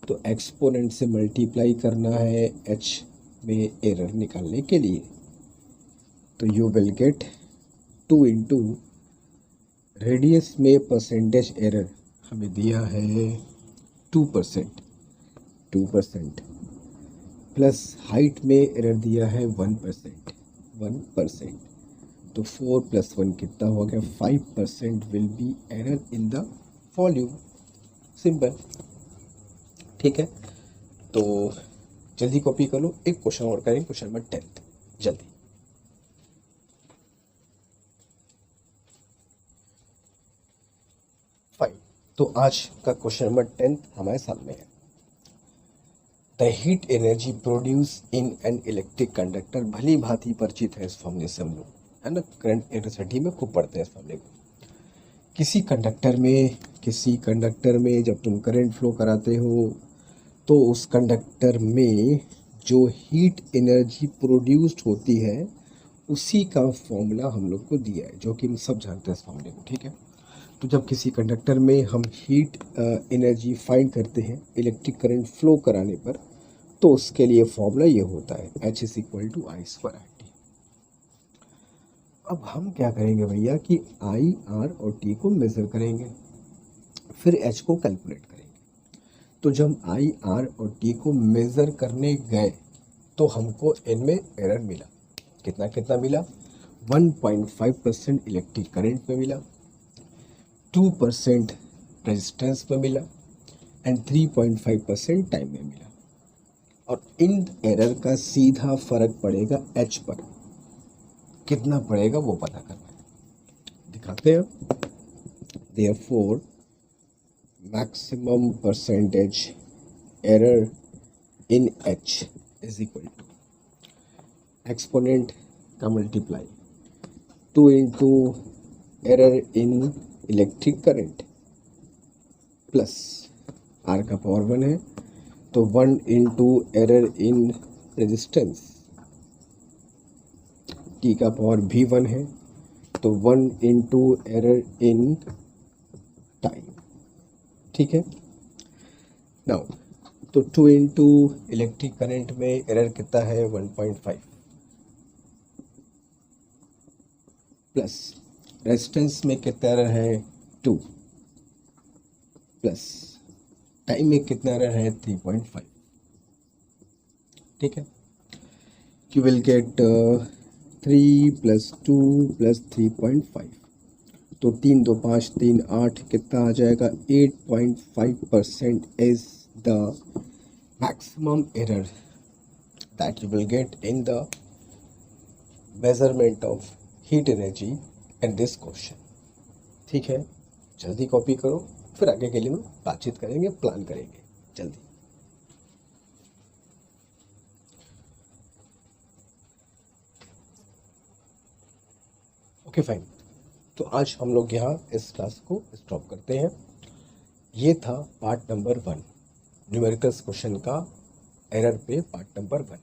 तो एक्सपोनेंट से मल्टीप्लाई करना है एच में एरर निकालने के लिए, तो you will get 2 into radius में परसेंटेज एरर हमें दिया है 2%, प्लस हाइट में एरर दिया है 1%, तो 4 + 1 कितना हो गया, 5% will be error in the volume, simple. ठीक है, तो जल्दी कॉपी कर लो, एक क्वेश्चन और करें, क्वेश्चन नंबर 10 जल्दी। फाइन। तो आज का क्वेश्चन नंबर 10 हमारे सामने है। The heat energy produce in an electric conductor, भली भांति परिचित है इस फॉर्मूले से हम लोग, है ना, करंट इलेक्ट्रिसिटी में खूब पढ़ते हैं इस फॉर्मूले को। किसी कंडक्टर में जब तुम करंट फ्लो कराते हो तो उस कंडक्टर में जो हीट एनर्जी प्रोड्यूस्ड होती है उसी का फॉर्मूला हम लोग को दिया है, जो कि हम सब जानते हैं इस फॉर्मूले को, ठीक है। तो जब किसी कंडक्टर में हम हीट एनर्जी फाइंड करते हैं इलेक्ट्रिक करंट फ्लो कराने पर, तो उसके लिए फॉर्मूला ये होता है H = I/RT। अब हम क्या करेंगे भैया कि I, R और T को मेज़र करेंगे, फिर H को कैलकुलेट करेंगे। तो जब I, R और T को मेज़र करने गए तो हमको इनमें एरर मिला। कितना कितना मिला? 1.5% इलेक्ट्रिक करंट में मिला, 2% रेजिस्टेंस में मिला एंड 3.5% टाइम में मिला। और इन एरर का सीधा फर्क पड़ेगा H पर। कितना पड़ेगा वो पता करना है, दिखाते हैं। Therefore, maximum percentage error in H is equal to exponent का multiply 2 into error in electric current plus R का पावर 1 है तो 1 into error in resistance, T का पावर भी 1 है तो 1 इंटू एरर इन टाइम, ठीक है। नाउ तो 2 इंटू इलेक्ट्रिक करंट में एरर कितना है? 1.5 प्लस रेजिस्टेंस में कितना एरर है? 2 प्लस टाइम में कितना एरर है? 3.5, ठीक है। यू विल गेट 3 + 2 + 3.5, तो 3 2 5 3 8 कितना आ जाएगा? 8.5% is the maximum error that you will get in the measurement of heat energy in this question, ठीक है। जल्दी कॉपी करो, फिर आगे के लिए हम बातचीत करेंगे, प्लान करेंगे जल्दी। Okay fine. तो आज हम लोग यहाँ इस क्लास को स्टॉप करते हैं। ये था पार्ट नंबर 1, न्यूमेरिकल्स क्वेश्चन का एरर पे पार्ट नंबर 1।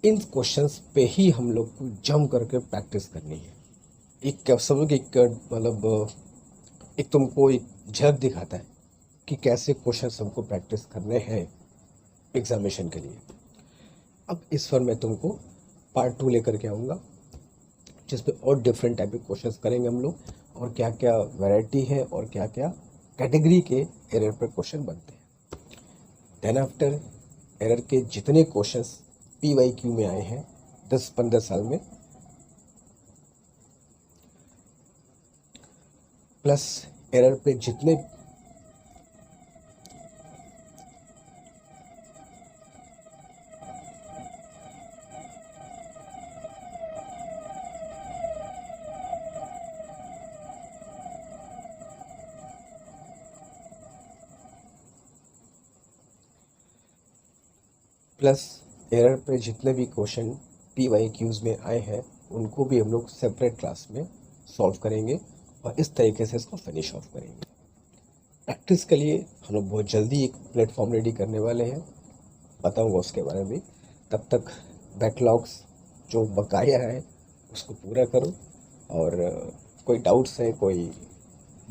इन क्वेश्चंस पे ही हम लोग को जम करके प्रैक्टिस करनी है। एक समझो कि मतलब एक तुमको एक झलक दिखाता है कि कैसे क्वेश्चंस हमको प्रैक्टिस करने हैं एग्जामिनेशन के लिए। अब इस पर मैं तुमको पार्ट 2 लेकर के आऊँगा, जिसपे और डिफरेंट टाइप के क्वेश्चंस करेंगे हम लोग, और क्या क्या वैरायटी है और क्या क्या कैटेगरी के एरर पर क्वेश्चन बनते हैं। देन आफ्टर एरर के जितने क्वेश्चंस PYQ में आए हैं 10-15 साल में, प्लस एरर पे जितने एरर पे जितने भी क्वेश्चन PYQs में आए हैं उनको भी हम लोग सेपरेट क्लास में सॉल्व करेंगे और इस तरीके से इसको फिनिश ऑफ करेंगे। प्रैक्टिस के लिए हम लोग बहुत जल्दी एक प्लेटफॉर्म रेडी करने वाले हैं, बताऊंगा उसके बारे में। तब तक बैकलॉग्स जो बकाया है उसको पूरा करो, और कोई डाउट्स है, कोई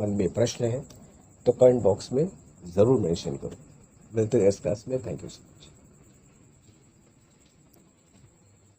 मन में प्रश्न है तो कमेंट बॉक्स में ज़रूर मेंशन करो। मिलते हैं इस क्लास में। Thank you so much.